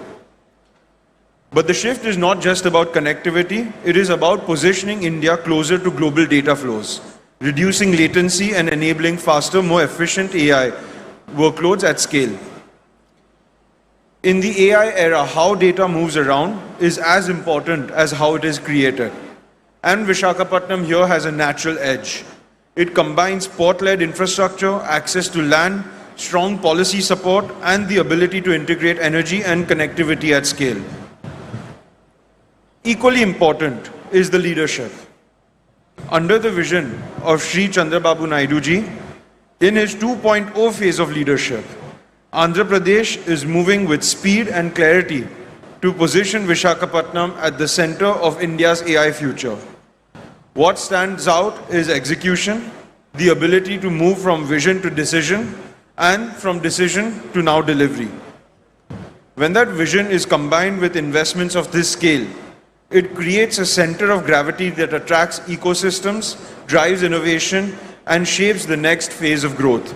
But the shift is not just about connectivity, it is about positioning India closer to global data flows, reducing latency and enabling faster, more efficient AI workloads at scale. In the AI era, how data moves around is as important as how it is created. And Visakhapatnam here has a natural edge. It combines port-led infrastructure, access to land, strong policy support, and the ability to integrate energy and connectivity at scale. Equally important is the leadership. Under the vision of Shri Chandrababu Naidu ji, in his 2.0 phase of leadership, Andhra Pradesh is moving with speed and clarity to position Visakhapatnam at the center of India's AI future. What stands out is execution, the ability to move from vision to decision, and from decision to now delivery. When that vision is combined with investments of this scale, it creates a center of gravity that attracts ecosystems, drives innovation, and shapes the next phase of growth.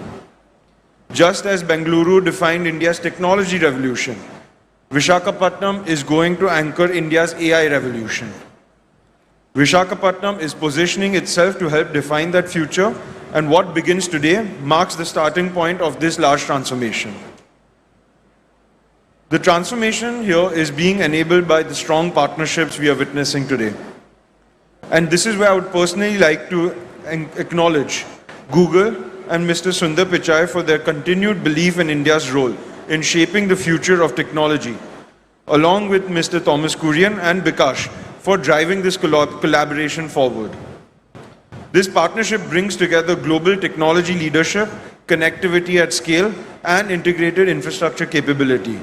Just as Bengaluru defined India's technology revolution, Visakhapatnam is going to anchor India's AI revolution. Visakhapatnam is positioning itself to help define that future, and what begins today marks the starting point of this large transformation. The transformation here is being enabled by the strong partnerships we are witnessing today. And this is where I would personally like to acknowledge Google and Mr. Sundar Pichai for their continued belief in India's role in shaping the future of technology, along with Mr. Thomas Kurian and Bikash for driving this collaboration forward. This partnership brings together global technology leadership, connectivity at scale, and integrated infrastructure capability.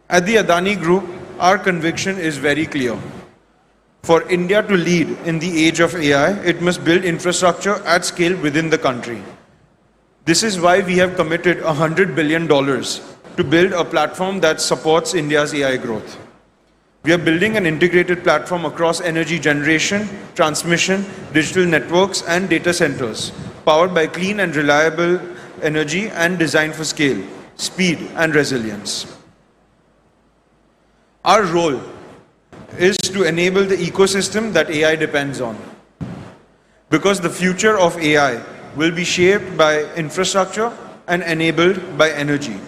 At the Adani Group, our conviction is very clear. For India to lead in the age of AI, it must build infrastructure at scale within the country. This is why we have committed $100 billion to build a platform that supports India's AI growth. We are building an integrated platform across energy generation, transmission, digital networks, and data centers, powered by clean and reliable energy and designed for scale, speed, and resilience. Our role is to enable the ecosystem that AI depends on. Because the future of AI will be shaped by infrastructure and enabled by energy.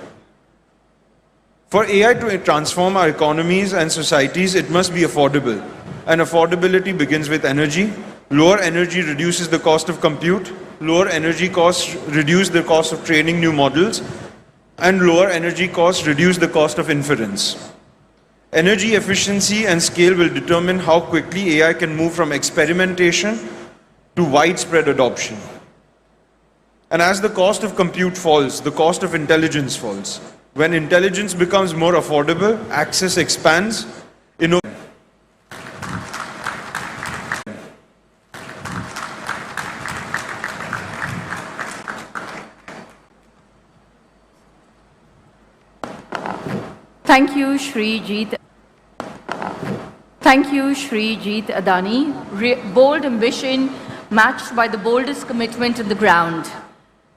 For AI to transform our economies and societies, it must be affordable. And affordability begins with energy. Lower energy reduces the cost of compute. Lower energy costs reduce the cost of training new models. And lower energy costs reduce the cost of inference. Energy efficiency and scale will determine how quickly AI can move from experimentation to widespread adoption. And as the cost of compute falls, the cost of intelligence falls. When intelligence becomes more affordable, access expands, Thank you, Shri Jeet. Thank you, Shri Jeet Adani. Bold ambition matched by the boldest commitment on the ground.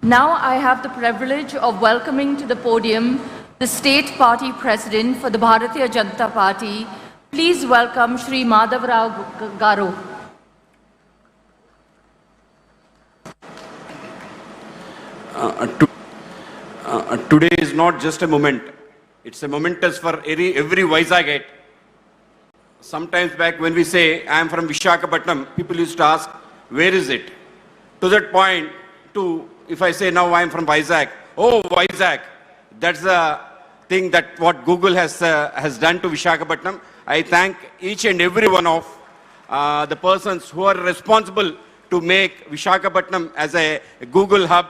Now I have the privilege of welcoming to the podium the State Party President for the Bharatiya Janata Party. Please welcome Shri Madhavrao Garu. Today is not just a moment. It's a momentous for every Vizagite. Sometimes back when we say, I am from Visakhapatnam, people used to ask, where is it? To that point, if I say now I am from Vizag, oh, Vizag, that's the thing that what Google has done to Visakhapatnam. I thank each and every one of the persons who are responsible to make Visakhapatnam as a Google hub.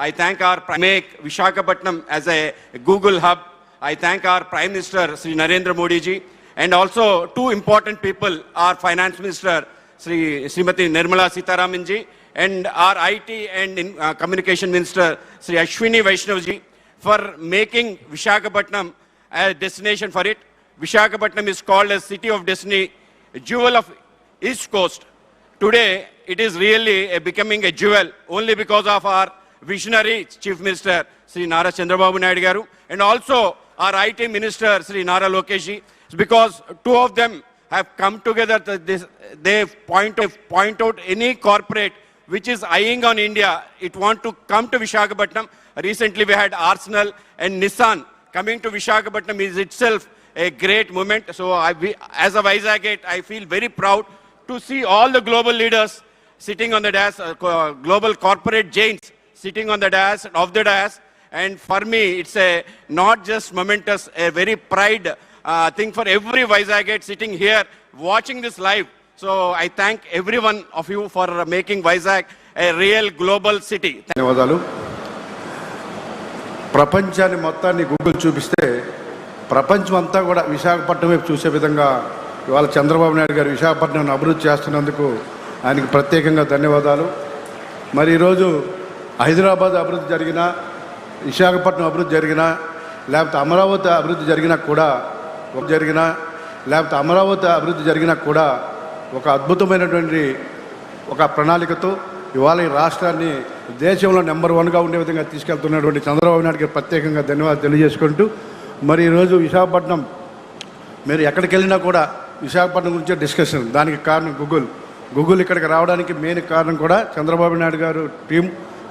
I thank our make Visakhapatnam as a Google hub. I thank our Prime Minister Shri Narendra Modi ji, and also two important people, our Finance Minister Srimati Nirmala Sitharaman ji, and our IT and Communication Minister Shri Ashwini Vaishnav ji, for making Visakhapatnam a destination for it. Visakhapatnam is called as City of Destiny, a jewel of East Coast. Today, it is really becoming a jewel only because of our visionary Chief Minister Shri Nara Chandrababu Naidu Garu, and also our IT Minister Shri Nara Lokesh ji, because two of them have come together. They point out any corporate which is eyeing on India, it want to come to Visakhapatnam. Recently, we had Arsenal and Nissan coming to Visakhapatnam is itself a great moment. So, as a Vizagite, I feel very proud to see all the global leaders sitting on the dais, global corporate giants sitting on the dais, of the dais. And for me, it's a not just momentous, a very pride thing for every Vizagite sitting here watching this live. So I thank every one of you for making Vizag a real global city. ధన్యవాదాలు. ప్రపంచాన్ని మొత్తాన్ని Google చూపిస్తే ప్రపంచం అంతా కూడా విశాఖపట్నం వైపు చూసే విధంగా ఇవాళ చంద్రబాబు నాయుడు గారు విశాఖపట్నాన్ని అభివృద్ధి చేస్తున్నందుకు ఆయనకు ప్రత్యేకంగా ధన్యవాదాలు. మరి ఈరోజు హైదరాబాద్ అభివృద్ధి జరిగినా, విశాఖపట్నం అభివృద్ధి జరిగినా, లేకపోతే అమరావతి అభివృద్ధి జరిగినా కూడా ఒక అద్భుతమైనటువంటి ఒక ప్రణాళికతో ఇవాళ ఈ రాష్ట్రాన్ని దేశంలో నెంబర్ 1గా ఉండే విధంగా తీసుకెళ్తున్నటువంటి చంద్రబాబు నాయుడుకి ప్రత్యేకంగా ధన్యవాదాలు తెలియజేసుకుంటూ, మరి ఈరోజు విశాఖపట్నం మీరు ఎక్కడికి వెళ్ళినా కూడా విశాఖపట్నం గురించే డిస్కషన్. దానికి కారణం గూగుల్ ఇక్కడికి రావడానికి మెయిన్ కారణం కూడా చంద్రబాబు నాయుడు గారు టీం.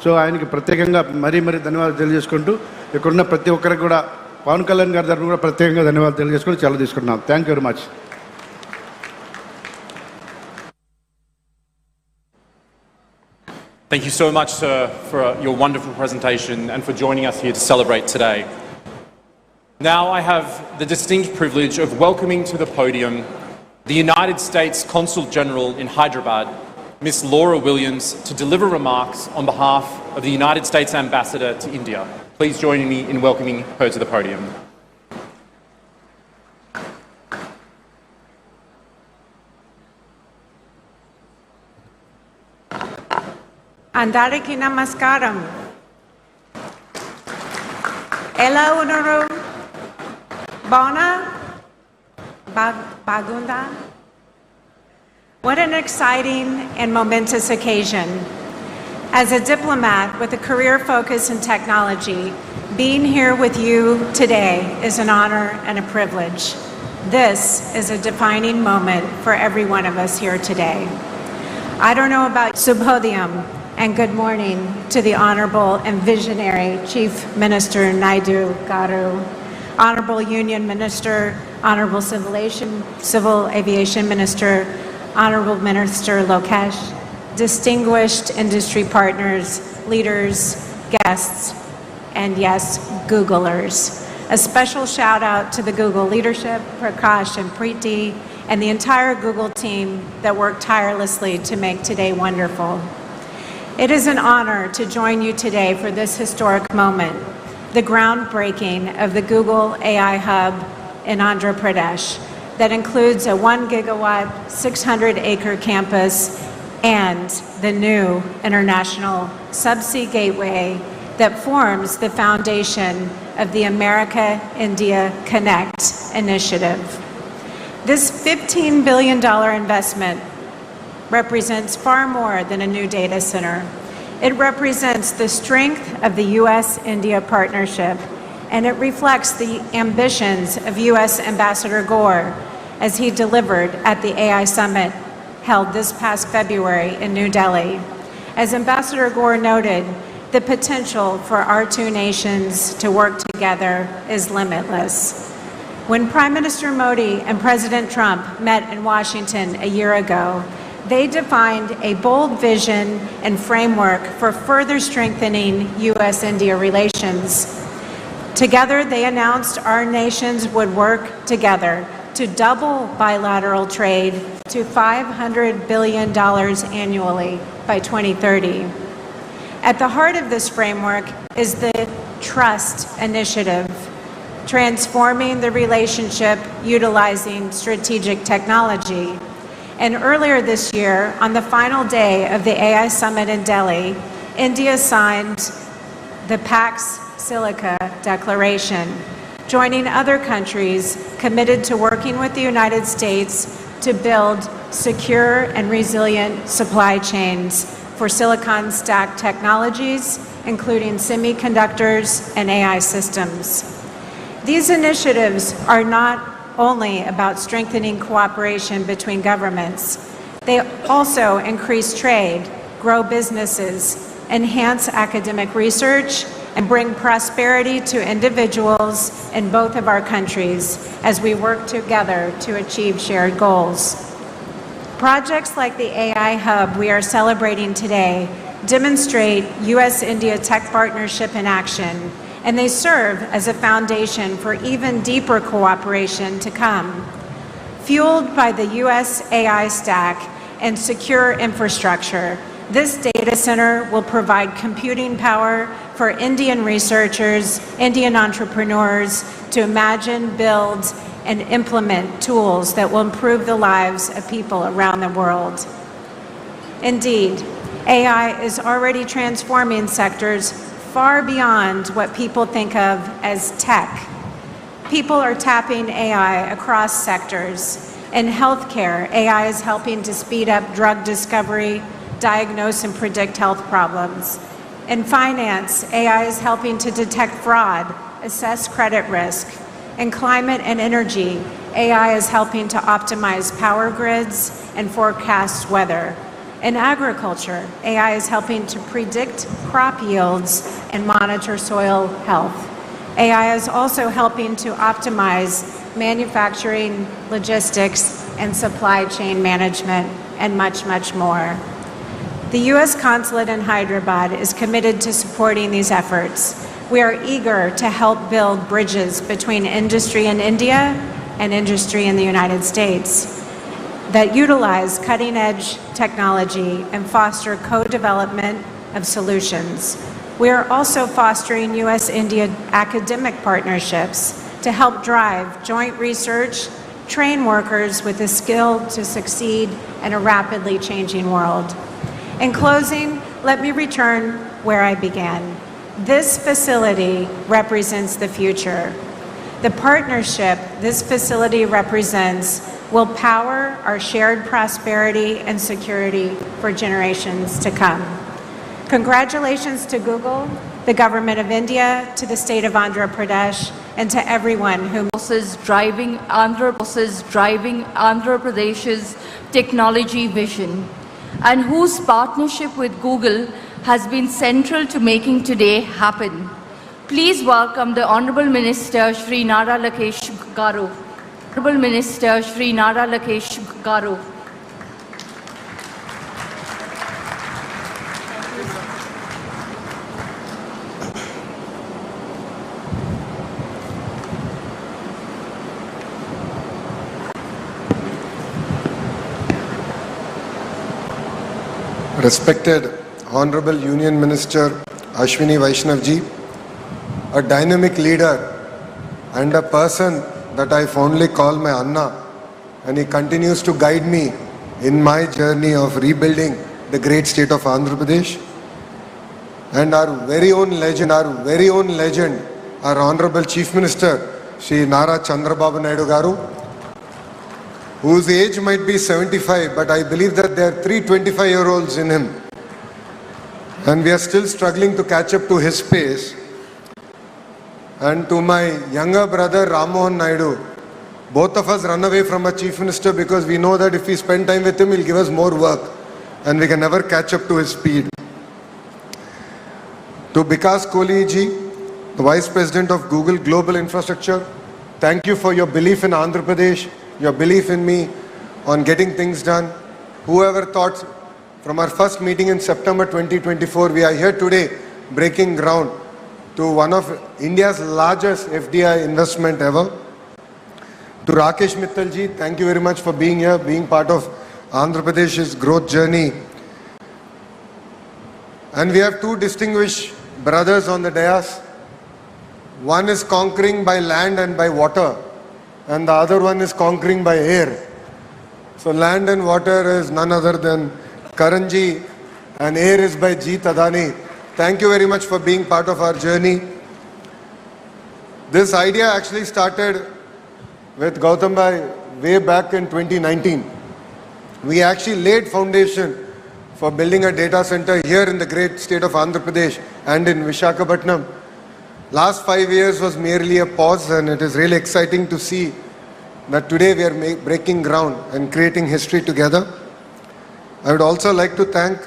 సో ఆయనకి ప్రత్యేకంగా మరీ ధన్యవాదాలు తెలియజేసుకుంటూ, ఇక్కడున్న ప్రతి ఒక్కరికి కూడా పవన్ కళ్యాణ్ గారి తరఫున కూడా ప్రత్యేకంగా ధన్యవాదాలు తెలియజేసుకుంటూ సెలవు తీసుకుంటున్నాం. Thank you very much. Thank you so much, sir, for your wonderful presentation and for joining us here to celebrate today. Now I have the distinct privilege of welcoming to the podium the United States Consul General in Hyderabad, Miss Laura Williams, to deliver remarks on behalf of the United States Ambassador to India. Please join me in welcoming her to the podium. Andariki namaskaram. Ela unaru bona bagunda. What an exciting and momentous occasion. As a diplomat with a career focus in technology, being here with you today is an honor and a privilege. This is a defining moment for every one of us here today. I don't know about Subhodhyam, and good morning to the Honorable and Visionary Chief Minister Naidu Garu, Honorable Union Minister, Honorable Civil Aviation Minister, Honorable Minister Lokesh, distinguished industry partners, leaders, guests, and yes, Googlers. A special shout out to the Google leadership, Prakash and Preeti, and the entire Google team that worked tirelessly to make today wonderful. It is an honor to join you today for this historic moment, the groundbreaking of the Google AI Hub in Andhra Pradesh that includes a 1 gigawatt, 600-acre campus and the new international subsea gateway that forms the foundation of the America-India Connect initiative. This $15 billion investment represents far more than a new data center. It represents the strength of the U.S.-India partnership, and it reflects the ambitions of U.S. Ambassador Gore as he delivered at the AI Summit held this past February in New Delhi. As Ambassador Gore noted, the potential for our two nations to work together is limitless. When Prime Minister Modi and President Trump met in Washington a year ago, they defined a bold vision and framework for further strengthening U.S.-India relations. Together, they announced our nations would work together to double bilateral trade to $500 billion annually by 2030. At the heart of this framework is the Trust Initiative, transforming the relationship utilizing strategic technology. And earlier this year, on the final day of the AI Summit in Delhi, India signed the Pax Silica Declaration, joining other countries committed to working with the United States to build secure and resilient supply chains for silicon stack technologies, including semiconductors and AI systems. These initiatives are not only about strengthening cooperation between governments, they also increase trade, grow businesses, enhance academic research, and bring prosperity to individuals in both of our countries as we work together to achieve shared goals. Projects like the AI Hub we are celebrating today demonstrate U.S.-India tech partnership in action, and they serve as a foundation for even deeper cooperation to come. Fueled by the U.S. AI stack and secure infrastructure, this data center will provide computing power for Indian researchers, Indian entrepreneurs to imagine, build, and implement tools that will improve the lives of people around the world. Indeed, AI is already transforming sectors far beyond what people think of as tech. People are tapping AI across sectors. In healthcare, AI is helping to speed up drug discovery, diagnose and predict health problems. In finance, AI is helping to detect fraud, assess credit risk. In climate and energy, AI is helping to optimize power grids and forecast weather. In agriculture, AI is helping to predict crop yields and monitor soil health. AI is also helping to optimize manufacturing, logistics, and supply chain management, and much, much more. The U.S. Consulate in Hyderabad is committed to supporting these efforts. We are eager to help build bridges between industry in India and industry in the United States that utilize cutting-edge technology and foster co-development of solutions. We are also fostering U.S.-India academic partnerships to help drive joint research, train workers with the skill to succeed in a rapidly changing world. In closing, let me return where I began. This facility represents the future. The partnership this facility represents will power our shared prosperity and security for generations to come. Congratulations to Google, the Government of India, to the State of Andhra Pradesh, and to everyone who is driving Andhra Pradesh's technology vision, and whose partnership with Google has been central to making today happen. Please welcome the Honorable Minister Shri Lakshmi Garu. Honorable Minister Shri Lakshmi Garu. Respected Honorable Union Minister Ashwini Vaishnav ji, a dynamic leader and a person that I fondly call my Anna, and he continues to guide me in my journey of rebuilding the great state of Andhra Pradesh. And our very own legend, our Honorable Chief Minister, Shri Nara Chandrababu Naidu Garu, whose age might be 75, but I believe that there are 3 25-year-olds in him. And we are still struggling to catch up to his pace. And to my younger brother, Rammohan Naidu, both of us run away from a chief minister because we know that if we spend time with him, he'll give us more work and we can never catch up to his speed. To Bikas Kohli ji, the Vice President of Google Global Infrastructure, thank you for your belief in Andhra Pradesh, your belief in me on getting things done. Whoever thought from our first meeting in September 2024, we are here today breaking ground to one of India's largest FDI investment ever. To Rakesh Mittalji, thank you very much for being here, being part of Andhra Pradesh's growth journey. And we have two distinguished brothers on the dais. One is conquering by land and by water, and the other one is conquering by air. So land and water is none other than Karanji, and air is by Jeet Adani. Thank you very much for being part of our journey. This idea actually started with Gautam Bhai way back in 2019. We actually laid foundation for building a data center here in the great state of Andhra Pradesh and in Visakhapatnam. Last 5 years was merely a pause, and it is really exciting to see that today we are breaking ground and creating history together. I would also like to thank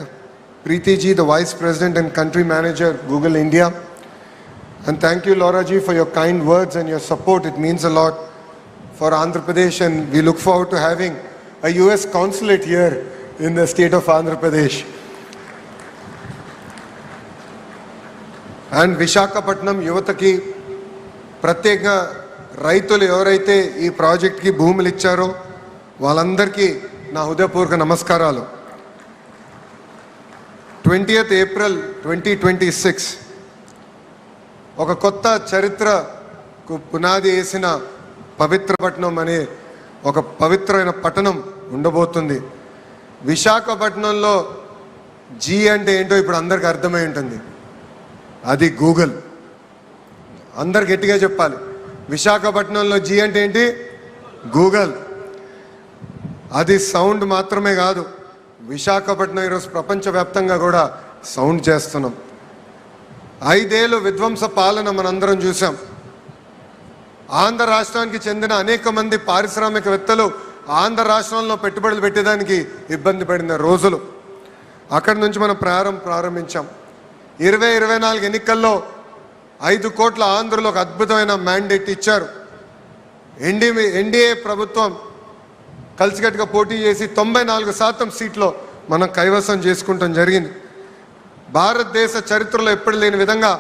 Preeti ji, the Vice President and Country Manager, Google India. And thank you, Laura ji, for your kind words and your support. It means a lot for Andhra Pradesh, and we look forward to having a US consulate here in the state of Andhra Pradesh. And Visakhapatnam Yuvataki, ప్రత్యేకంగా రైతులు ఎవరైతే ఈ ప్రాజెక్ట్కి భూములు ఇచ్చారో వాళ్ళందరికీ నా హృదయపూర్వక నమస్కారాలు. 20th April 2026 ఒక కొత్త చరిత్రకు పునాది వేసిన పవిత్రపట్నం అనే ఒక పవిత్రమైన పట్టణం ఉండబోతుంది. విశాఖపట్నంలో జీ అంటే ఏంటో ఇప్పుడు అందరికి అర్థమై ఉంటుంది. అది గూగుల్. అందరు గట్టిగా చెప్పాలి. విశాఖపట్నంలో జీ అంటే ఏంటి? గూగుల్. అది సౌండ్ మాత్రమే కాదు, విశాఖపట్నం ఈరోజు ప్రపంచవ్యాప్తంగా కూడా సౌండ్ చేస్తున్నాం. 5 ఏళ్ళు విధ్వంస పాలన మనందరం చూసాం. ఆంధ్ర రాష్ట్రానికి చెందిన అనేక మంది పారిశ్రామికవేత్తలు ఆంధ్ర రాష్ట్రంలో పెట్టుబడులు పెట్టేదానికి ఇబ్బంది పడిన రోజులు. అక్కడి నుంచి మనం ప్రారంభించాం. 2024 ఎన్నికల్లో 5 కోట్ల ఆంధ్రులు ఒక అద్భుతమైన మ్యాండేట్ ఇచ్చారు. ఎన్డీఏ ప్రభుత్వం కలిసికట్టుగా పోటీ చేసి 94% సీట్లో మనం కైవసం చేసుకుంటాం జరిగింది. భారతదేశ చరిత్రలో ఎప్పుడు లేని విధంగా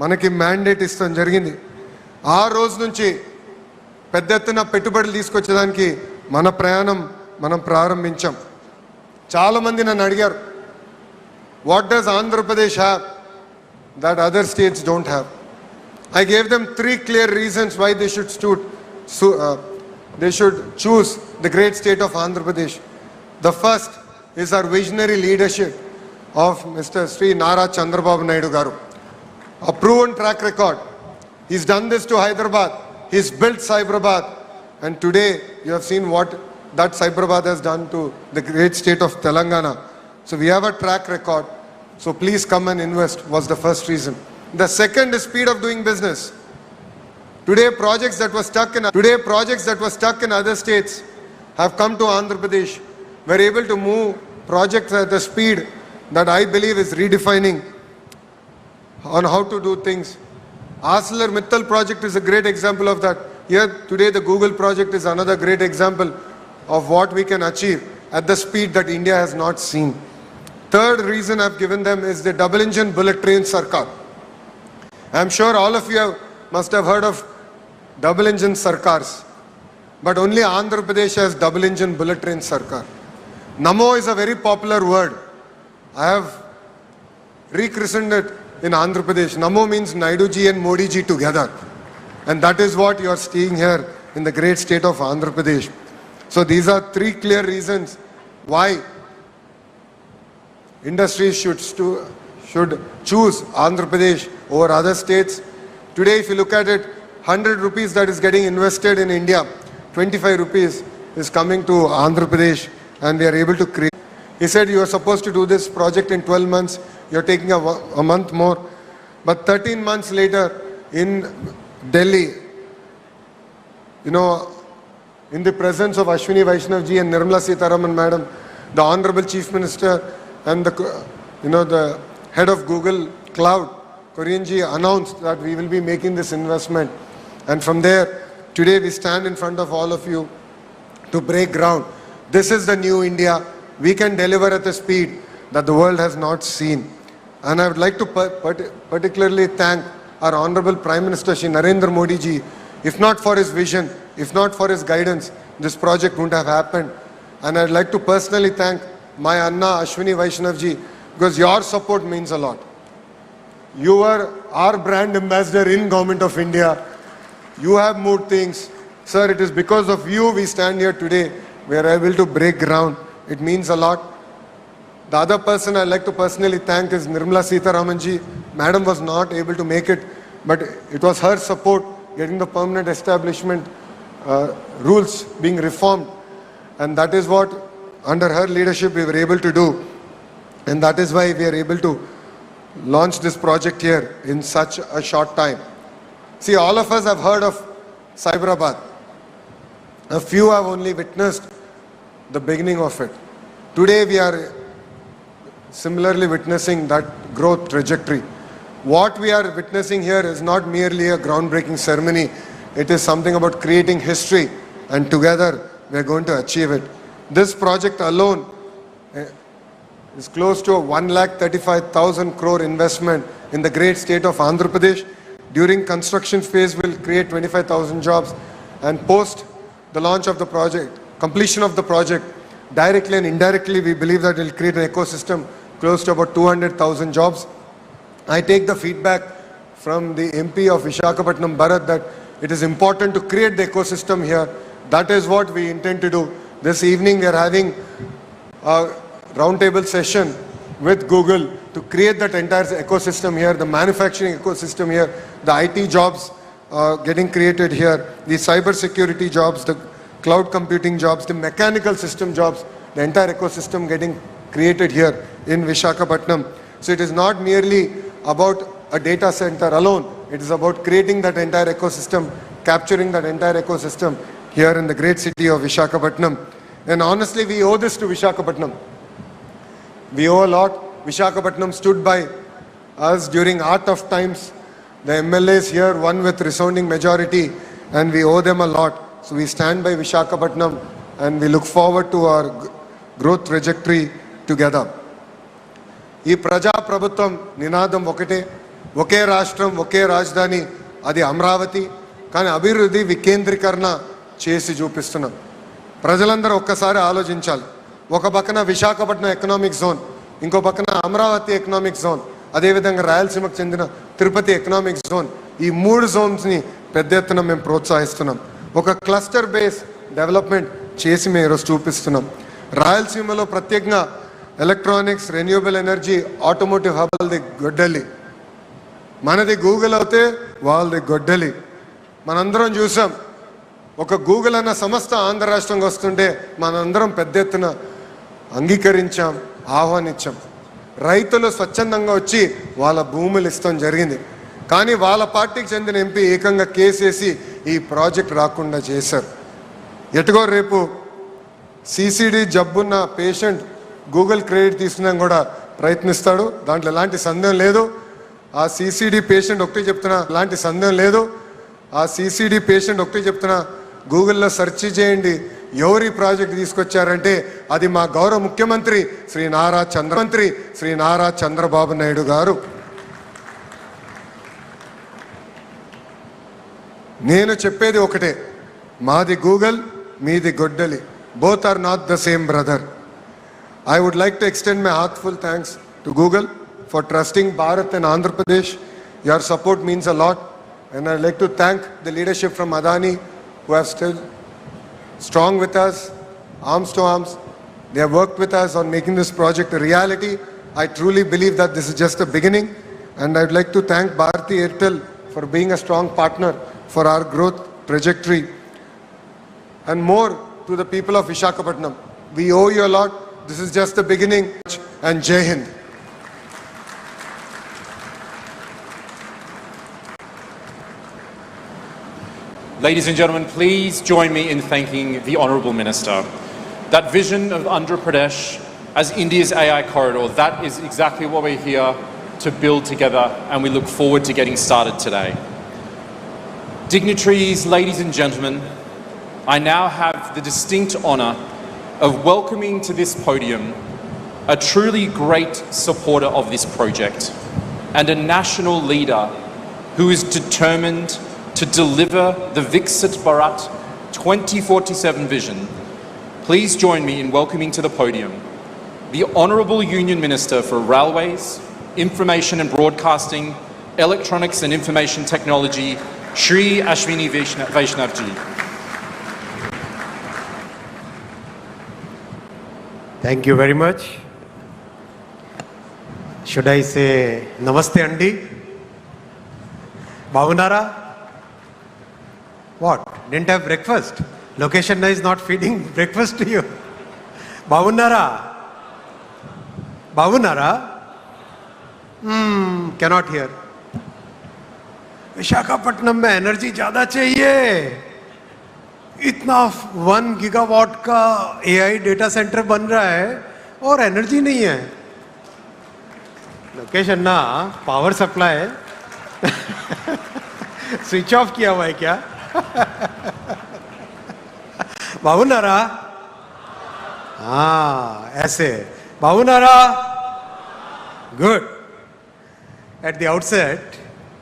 మనకి మ్యాండేట్ ఇస్తాం జరిగింది. ఆ రోజు నుంచి పెద్ద ఎత్తున పెట్టుబడులు తీసుకొచ్చేదానికి మన ప్రయాణం మనం ప్రారంభించాం. చాలామంది నన్ను అడిగారు, what does Andhra Pradesh have that other states don't have? I gave them 3 clear reasons why they should choose the great state of Andhra Pradesh. The first is our visionary leadership of Mr. Shri Nara Chandrababu Naidu Garu. A proven track record. He's done this to Hyderabad. He's built Cyberabad. And today you have seen what that Cyberabad has done to the great state of Telangana. So we have a track record. So please come and invest was the first reason. The second is speed of doing business. Today projects that were stuck in other states have come to Andhra Pradesh. We're able to move projects at the speed that I believe is redefining on how to do things. ArcelorMittal project is a great example of that. Here today the Google project is another great example of what we can achieve at the speed that India has not seen. Third reason I've given them is the double engine bullet train Sarkar. I'm sure all of you must have heard of double engine Sarkars, but only Andhra Pradesh has double engine bullet train Sarkar. Namo is a very popular word. I have rechristened it in Andhra Pradesh. Namo means Naidu ji and Modi ji together, and that is what you are seeing here in the great state of Andhra Pradesh. So these are 3 clear reasons why industries should choose Andhra Pradesh over other states. Today, if you look at it, 100 rupees that is getting invested in India, 25 rupees is coming to Andhra Pradesh, and we are able to create. He said you are supposed to do this project in 12 months, you are taking a month more. But 13 months later in Delhi, in the presence of Ashwini Vaishnav ji and Nirmala Sitharaman madam, the Honorable Chief Minister and the head of Google Cloud, Korean ji, announced that we will be making this investment. And from there, today we stand in front of all of you to break ground. This is the new India. We can deliver at a speed that the world has not seen. And I would like to particularly thank our Honorable Prime Minister Shri Narendra Modi ji. If not for his vision, if not for his guidance, this project wouldn't have happened. And I'd like to personally thank my Anna Ashwini Vaishnav ji, because your support means a lot. You are our brand ambassador in Government of India. You have moved things. Sir, it is because of you we stand here today. We are able to break ground. It means a lot. The other person I'd like to personally thank is Nirmala Sitharaman ji. Madam was not able to make it, but it was her support getting the permanent establishment rules being reformed. And that is what, under her leadership, we were able to do. And that is why we are able to launch this project here in such a short time. See, all of us have heard of Cyberabad. A few have only witnessed the beginning of it. Today we are similarly witnessing that growth trajectory. What we are witnessing here is not merely a groundbreaking ceremony. It is something about creating history, and together we are going to achieve it. This project alone is close to a 1,35,000 crore investment in the great state of Andhra Pradesh. During construction phase will create 25,000 jobs, and post the launch of the project, completion of the project, directly and indirectly we believe that it will create an ecosystem close to about 200,000 jobs. I take the feedback from the MP of Visakhapatnam Bharat that it is important to create the ecosystem here. That is what we intend to do. This evening we are having a roundtable session with Google to create that entire ecosystem here, the manufacturing ecosystem here, the IT jobs getting created here, the cyber security jobs, the cloud computing jobs, the mechanical system jobs, the entire ecosystem getting created here in Visakhapatnam. So it is not merely about a data center alone. It is about creating that entire ecosystem, capturing that entire ecosystem here in the great city of Visakhapatnam. And honestly, we owe this to Visakhapatnam. We owe a lot. Visakhapatnam stood by us during our tough times. The MLAs here won with resounding majority, and we owe them a lot. So we stand by Visakhapatnam, and we look forward to our growth trajectory together. ఈ ప్రజా ప్రభుత్వం నినాదం ఒకటే, ఒకే రాష్ట్రం ఒకే రాజధాని, అది అమరావతి. కానీ అభివృద్ధి వికేంద్రీకరణ చేసి చూపిస్తున్నాం. ప్రజలందరూ ఒక్కసారి ఆలోచించాలి. ఒక పక్కన విశాఖపట్నం ఎకనామిక్ జోన్, ఇంకో పక్కన అమరావతి ఎకనామిక్ జోన్, అదేవిధంగా రాయలసీమకు చెందిన తిరుపతి ఎకనామిక్ జోన్. ఈ 3 జోన్స్ని పెద్ద ఎత్తున మేము ప్రోత్సహిస్తున్నాం. ఒక క్లస్టర్ బేస్ డెవలప్మెంట్ చేసి మేము ఈరోజు చూపిస్తున్నాం. రాయలసీమలో ప్రత్యేకంగా ఎలక్ట్రానిక్స్, రెన్యూబుల్ ఎనర్జీ, ఆటోమోటివ్ హబ్ది గొడ్డలి. మనది గూగుల్ అయితే వాళ్ళది గొడ్డలి. మనందరం చూసాం, ఒక గూగుల్ అన్న సంస్థ ఆంధ్ర రాష్ట్రంగా వస్తుంటే మనందరం పెద్ద ఎత్తున అంగీకరించాం, ఆహ్వానించాం. రైతులు స్వచ్ఛందంగా వచ్చి వాళ్ళ భూములు ఇస్తాం జరిగింది. కానీ వాళ్ళ పార్టీకి చెందిన ఎంపీ ఏకంగా కేసేసి ఈ ప్రాజెక్ట్ రాకుండా చేశారు. ఎటుగో రేపు సిసిడి జబ్బున్న పేషెంట్ గూగుల్ క్రెడిట్ తీసుకున్నాం కూడా ప్రయత్నిస్తాడు. దాంట్లో ఎలాంటి సందేహం లేదు. ఆ సిసిడి పేషెంట్ ఒకటే చెప్తున్నా, ఎలాంటి సందేహం లేదు. ఆ సిసిడి పేషెంట్ ఒకటే చెప్తున్నా, గూగుల్లో సెర్చ్ చేయండి ఎవరు ఈ ప్రాజెక్ట్ తీసుకొచ్చారంటే అది మా గౌరవ ముఖ్యమంత్రి శ్రీ నారా చంద్రబాబు నాయుడు గారు. నేను చెప్పేది ఒకటే, మాది గూగుల్, మీది గొడ్డలి. Both are not the same brother. I would like to extend my heartfelt thanks to Google for trusting Bharat and Andhra Pradesh. Your support means a lot, and I'd like to thank the leadership from Adani who have stood strong with us, arms to arms. They have worked with us on making this project a reality. I truly believe that this is just the beginning, and I'd like to thank Bharti Airtel for being a strong partner for our growth trajectory. And more to the people of Visakhapatnam. We owe you a lot. This is just the beginning, and Jai Hind. Ladies and gentlemen, please join me in thanking the Honourable Minister. That vision of Andhra Pradesh as India's AI corridor, that is exactly what we're here to build together, and we look forward to getting started today. Dignitaries, ladies and gentlemen, I now have the distinct honour of welcoming to this podium a truly great supporter of this project, and a national leader who is determined to deliver the Viksit Bharat 2047 vision, please join me in welcoming to the podium the Honourable Union Minister for Railways, Information and Broadcasting, Electronics and Information Technology, Shri Vaishnav Ji. Thank you very much. Should I say Namaste Andi? Bhavunara? What? Didn't have breakfast? Location is not feeding breakfast to you. Bhavunara? Bhavunara? Cannot hear. Visakhapatnam में energy ज्यादा चाहिए. इतना 1 gigawatt का AI data centre बन रहा है और energy नहीं है. लोकेशन ना पावर सप्लाई स्विच ऑफ किया हुआ है क्या? बाबूनारा? हाँ ऐसे. बाबूनारा? Good. At the outset,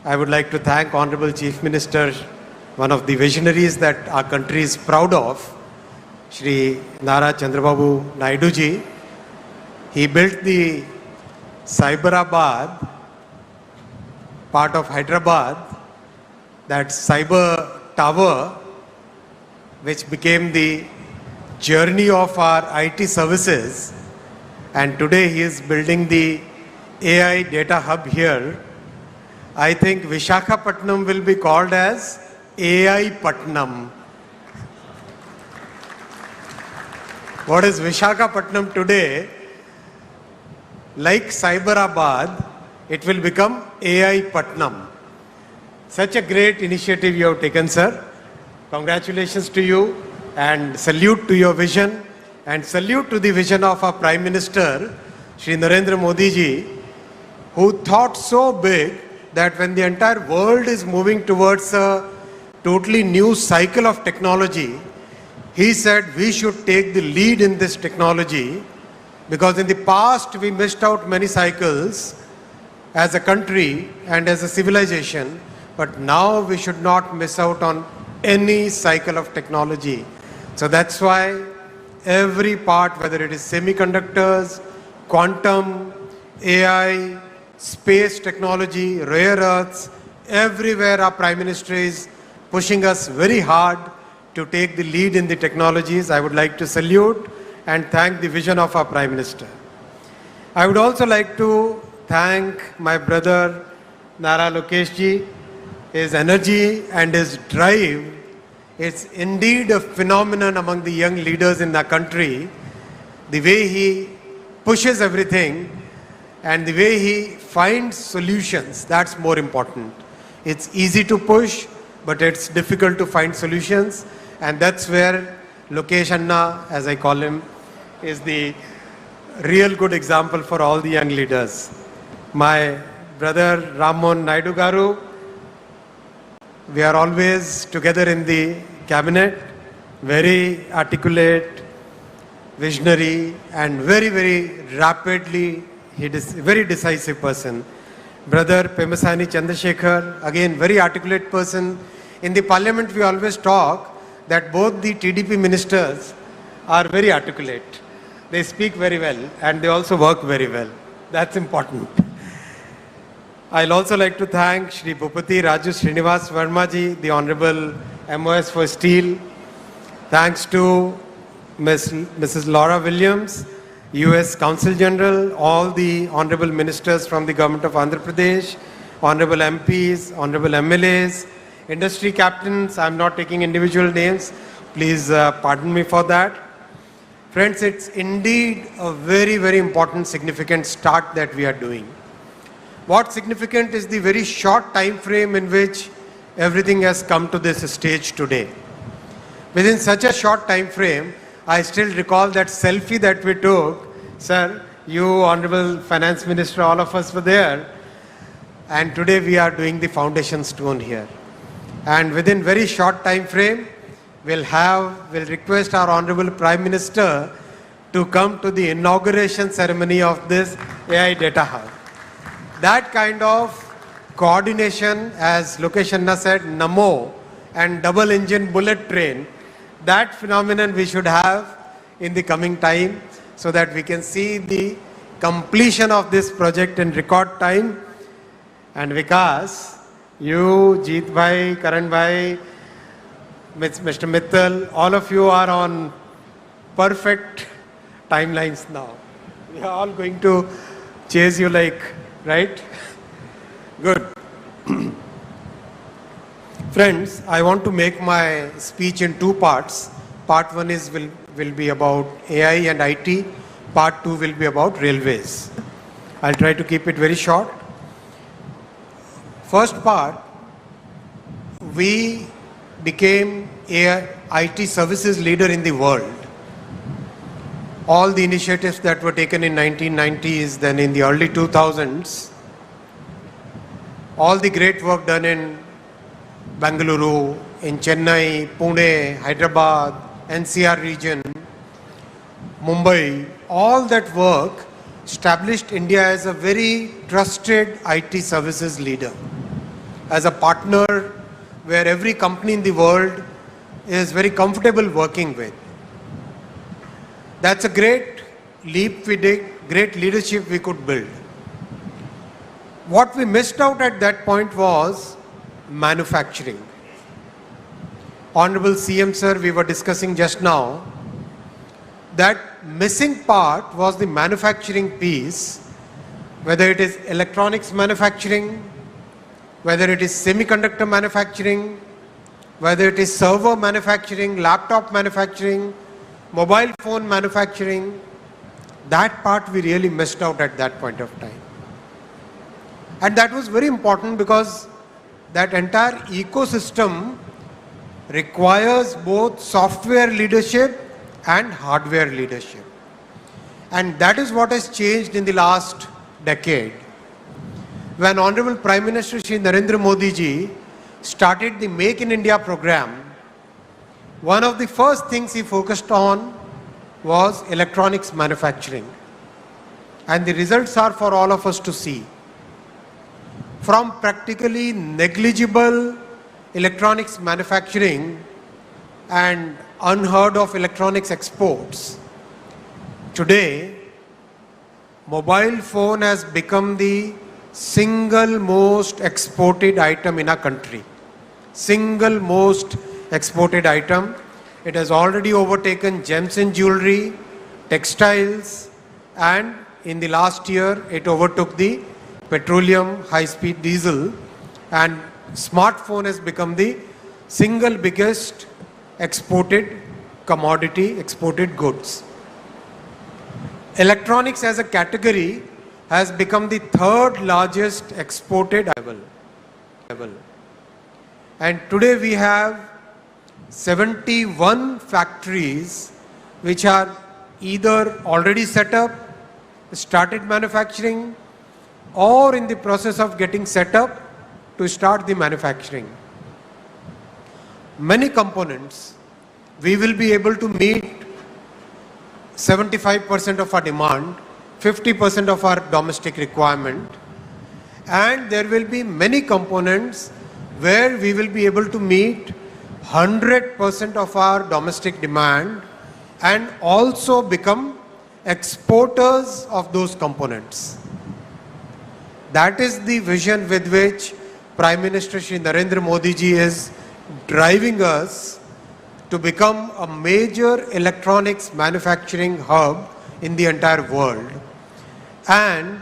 I would like to thank Honorable Chief Minister, one of the visionaries that our country is proud of, Shri Nara Chandrababu Naidu ji. He built the Cyberabad, part of Hyderabad, that cyber tower, which became the journey of our IT services. And today he is building the AI data hub here. I think Vishakhapatnam will be called as AI Patnam. What is Vishakhapatnam today? Like Cyberabad, it will become AI Patnam. Such a great initiative you have taken, sir. Congratulations to you and salute to your vision and salute to the vision of our Prime Minister, Shri Narendra Modi ji, who thought so big that when the entire world is moving towards a totally new cycle of technology, he said we should take the lead in this technology, because in the past we missed out many cycles as a country and as a civilization, but now we should not miss out on any cycle of technology. So that's why every part, whether it is semiconductors, quantum, AI, space technology, rare earths, everywhere our Prime Minister is pushing us very hard to take the lead in the technologies. I would like to salute and thank the vision of our Prime Minister. I would also like to thank my brother Nara Lokesh ji. His energy and his drive, it's indeed a phenomenon among the young leaders in the country. The way he pushes everything and the way he finds solutions, that's more important. It's easy to push, but it's difficult to find solutions. And that's where Lokesh Anna, as I call him, is the real good example for all the young leaders. My brother Ramon Naidu Garu, we are always together in the cabinet, very articulate, visionary, and very, very rapidly, he is a very decisive person. Brother Pemasani Chandrasekhar, again, very articulate person. In the parliament, we always talk that both the TDP ministers are very articulate. They speak very well and they also work very well. That's important. I'll also like to thank Shri Bhupati Raju Srinivas Verma ji, the Honorable MOS for Steel. Thanks to Mrs. Laura Williams, US Consul General, all the Honorable Ministers from the Government of Andhra Pradesh, Honorable MPs, Honorable MLAs, industry captains. I'm not taking individual names. Please pardon me for that. Friends, it's indeed a very, very important, significant start that we are doing. What's significant is the very short time frame in which everything has come to this stage today. Within such a short time frame, I still recall that selfie that we took. Sir, you, Honorable Finance Minister, all of us were there. And today we are doing the foundation stone here. And within very short time frame, we'll request our Honorable Prime Minister to come to the inauguration ceremony of this AI Data Hub. That kind of coordination, as Lokesh Anna said, Namo and double engine bullet train, that phenomenon we should have in the coming time so that we can see the completion of this project in record time. And Vikas, you, Jeet Bhai, Karan Bhai, Mr. Mittal, all of you are on perfect timelines now. We are all going to chase you like, right? Good. Friends, I want to make my speech in two parts. Part one will be about AI and IT. Part two will be about railways. I'll try to keep it very short. First part, we became a IT services leader in the world. All the initiatives that were taken in 1990s, then in the early 2000s, all the great work done in Bengaluru, in Chennai, Pune, Hyderabad, NCR region, Mumbai, all that work established India as a very trusted IT services leader, as a partner where every company in the world is very comfortable working with. That's a great leap we did, great leadership we could build. What we missed out at that point was manufacturing. Honorable CM sir, we were discussing just now, that missing part was the manufacturing piece, whether it is electronics manufacturing, whether it is semiconductor manufacturing, whether it is server manufacturing, laptop manufacturing, mobile phone manufacturing. That part we really missed out at that point of time. And that was very important because that entire ecosystem requires both software leadership and hardware leadership. And that is what has changed in the last decade. When Honorable Prime Minister Shri Narendra Modi ji started the Make in India program, one of the first things he focused on was electronics manufacturing. And the results are for all of us to see. From practically negligible electronics manufacturing and unheard of electronics exports, today mobile phone has become the single most exported item in our country. Single most exported item. It has already overtaken gems and jewelry, textiles, and in the last year it overtook the petroleum, high-speed diesel, and smartphone has become the single biggest exported commodity, exported goods. Electronics as a category has become the third largest exported level. And today we have 71 factories which are either already set up, started manufacturing, or in the process of getting set up to start the manufacturing. Many components, we will be able to meet 75% of our demand, 50% of our domestic requirement, and there will be many components where we will be able to meet 100% of our domestic demand and also become exporters of those components. That is the vision with which Prime Minister Shri Narendra Modi ji is driving us to become a major electronics manufacturing hub in the entire world. And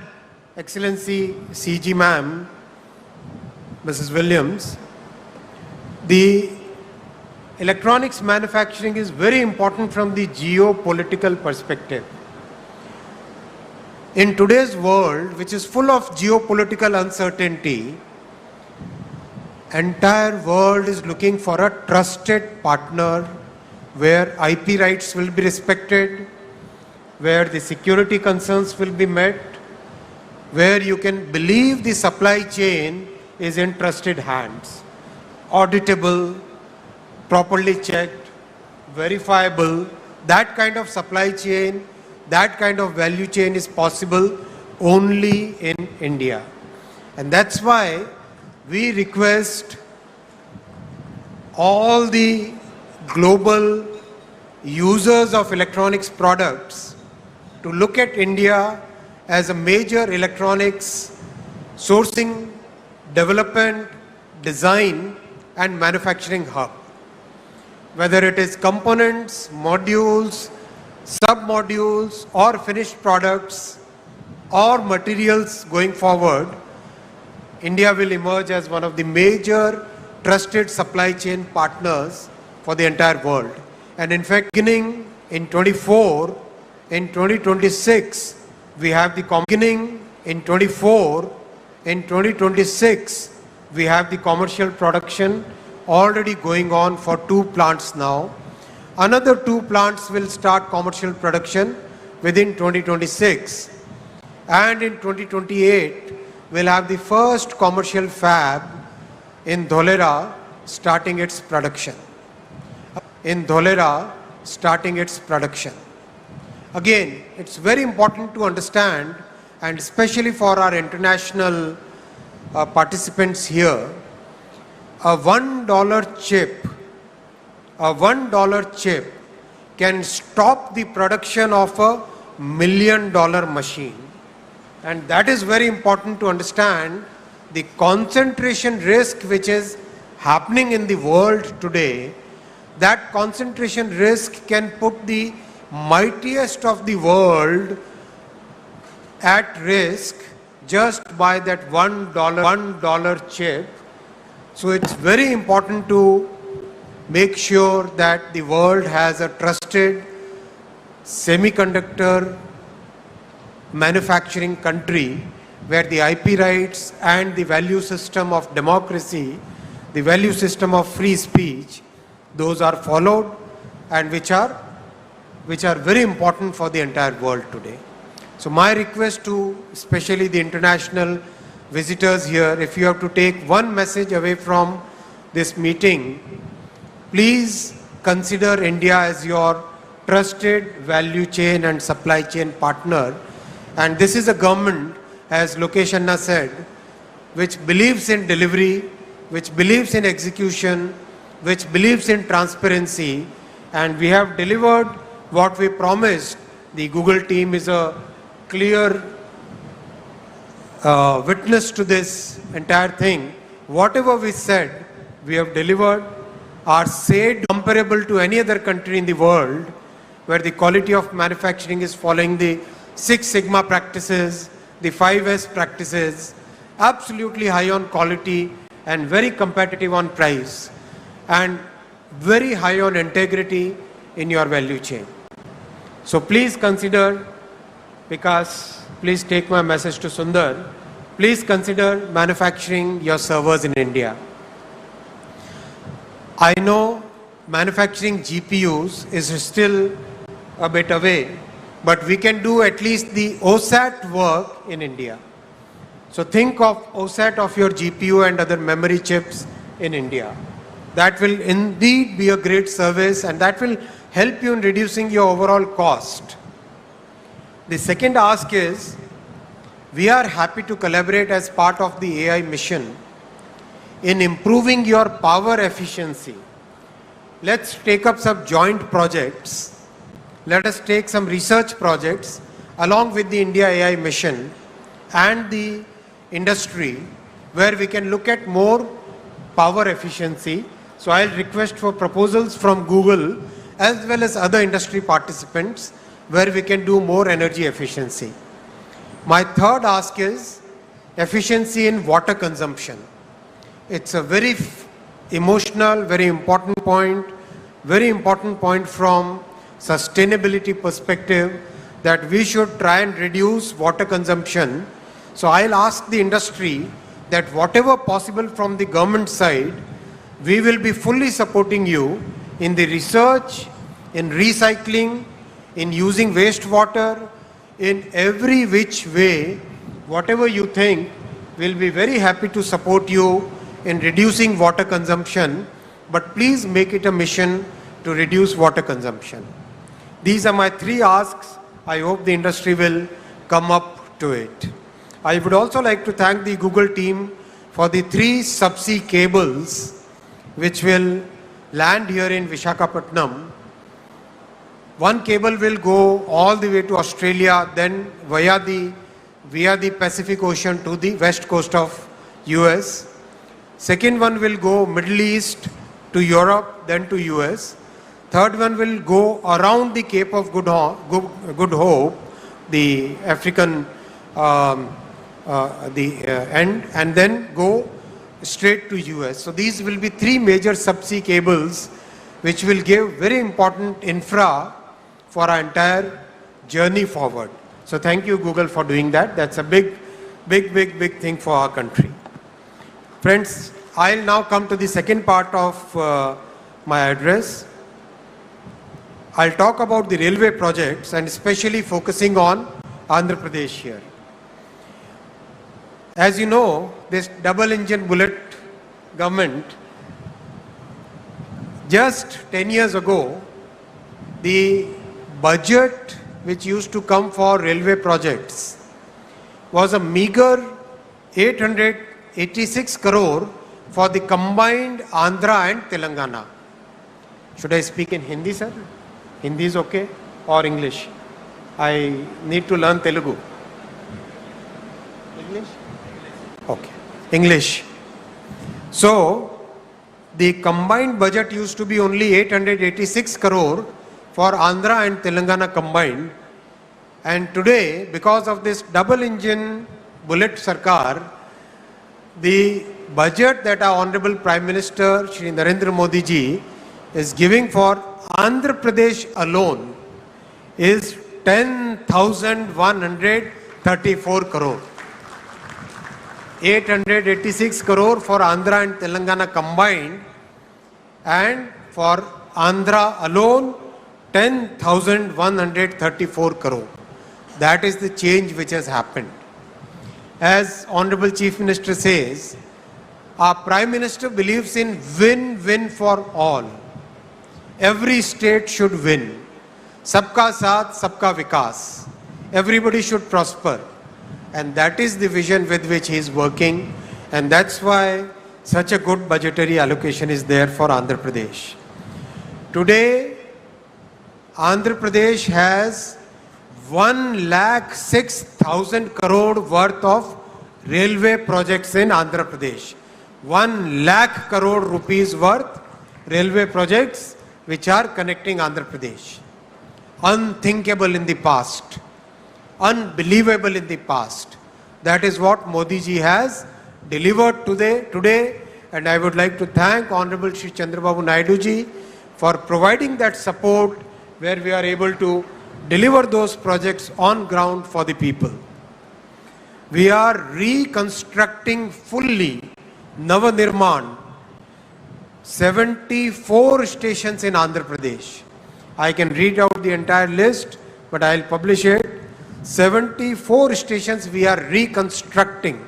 Excellency CG Ma'am, Mrs. Williams, the electronics manufacturing is very important from the geopolitical perspective. In today's world, which is full of geopolitical uncertainty, entire world is looking for a trusted partner where IP rights will be respected, where the security concerns will be met, where you can believe the supply chain is in trusted hands, auditable, properly checked, verifiable. That kind of supply chain that kind of value chain is possible only in India. And that's why we request all the global users of electronics products to look at India as a major electronics sourcing, development, design and manufacturing hub. Whether it is components, modules, sub-modules or finished products or materials going forward, India will emerge as one of the major trusted supply chain partners for the entire world. And in fact, beginning in 2026, we have the commercial production already going on for 2 plants now. Another 2 plants will start commercial production within 2026. And in 2028, we'll have the first commercial fab in Dholera starting its production. Again, it's very important to understand, and especially for our international participants here, a $1 chip can stop the production of a $1 million machine. And that is very important to understand the concentration risk which is happening in the world today. That concentration risk can put the mightiest of the world at risk just by that $1 chip. So it's very important to make sure that the world has a trusted semiconductor manufacturing country where the IP rights and the value system of democracy, the value system of free speech, those are followed and which are very important for the entire world today. So my request to especially the international visitors here, if you have to take one message away from this meeting, please consider India as your trusted value chain and supply chain partner. And this is a government, as Lokesh Anna said, which believes in delivery, which believes in execution, which believes in transparency, and we have delivered what we promised. The Google team is a clear witness to this entire thing. Whatever we said, we have delivered. Our SAID comparable to any other country in the world, where the quality of manufacturing is following the 6 Sigma practices, the 5S practices, absolutely high on quality and very competitive on price, and very high on integrity in your value chain. So please consider, because please take my message to Sundar, please consider manufacturing your servers in India. I know manufacturing GPUs is still a bit away, but we can do at least the OSAT work in India. So think of OSAT of your GPU and other memory chips in India. That will indeed be a great service, and that will help you in reducing your overall cost. The second ask is, we are happy to collaborate as part of the AI mission in improving your power efficiency. Let's take up some joint projects. Let us take some research projects along with the India AI mission and the industry, where we can look at more power efficiency. So I'll request for proposals from Google as well as other industry participants where we can do more energy efficiency. My third ask is efficiency in water consumption. It's a very emotional, very important point from sustainability perspective, that we should try and reduce water consumption. So I'll ask the industry that whatever possible from the government side, we will be fully supporting you in the research, in recycling, in using wastewater, in every which way, whatever you think, we'll be very happy to support you in reducing water consumption, but please make it a mission to reduce water consumption. These are my 3 asks. I hope the industry will come up to it. I would also like to thank the Google team for the 3 subsea cables which will land here in Visakhapatnam. One cable will go all the way to Australia, then via the Pacific Ocean to the west coast of US. Second one will go Middle East to Europe, then to US. Third one will go around the Cape of Good Hope, the African end, and then go straight to US. So these will be 3 major subsea cables which will give very important infra for our entire journey forward. So thank you, Google, for doing that. That's a big thing for our country. Friends, I'll now come to the second part of my address. I'll talk about the railway projects and especially focusing on Andhra Pradesh here. As you know, this double-engine bullet government, just 10 years ago, the budget which used to come for railway projects was a meager 886 crore for the combined Andhra and Telangana. Should I speak in Hindi, sir? Hindi is okay, or English? I need to learn Telugu. English? Okay, English. So, the combined budget used to be only 886 crore for Andhra and Telangana combined. And today, because of this double-engine bullet Sarkar, the budget that our Honorable Prime Minister Shri Narendra Modi ji is giving for Andhra Pradesh alone is 10,134 crore. 886 crore for Andhra and Telangana combined, and for Andhra alone 10,134 crore. That is the change which has happened. As Honorable Chief Minister says, our Prime Minister believes in win-win for all. Every state should win. Sabka saath, sabka vikas. Everybody should prosper. And that is the vision with which he is working. And that's why such a good budgetary allocation is there for Andhra Pradesh. Today, Andhra Pradesh has 1,06,000 crore worth of railway projects in Andhra Pradesh. 1 lakh crore rupees worth railway projects which are connecting Andhra Pradesh. Unthinkable in the past. Unbelievable in the past. That is what Modi ji has delivered today, and I would like to thank Honorable Shri Chandrababu Naidu ji for providing that support where we are able to deliver those projects on ground for the people. We are reconstructing fully Navanirman 74 stations in Andhra Pradesh. I can read out the entire list, but I'll publish it. 74 stations we are reconstructing.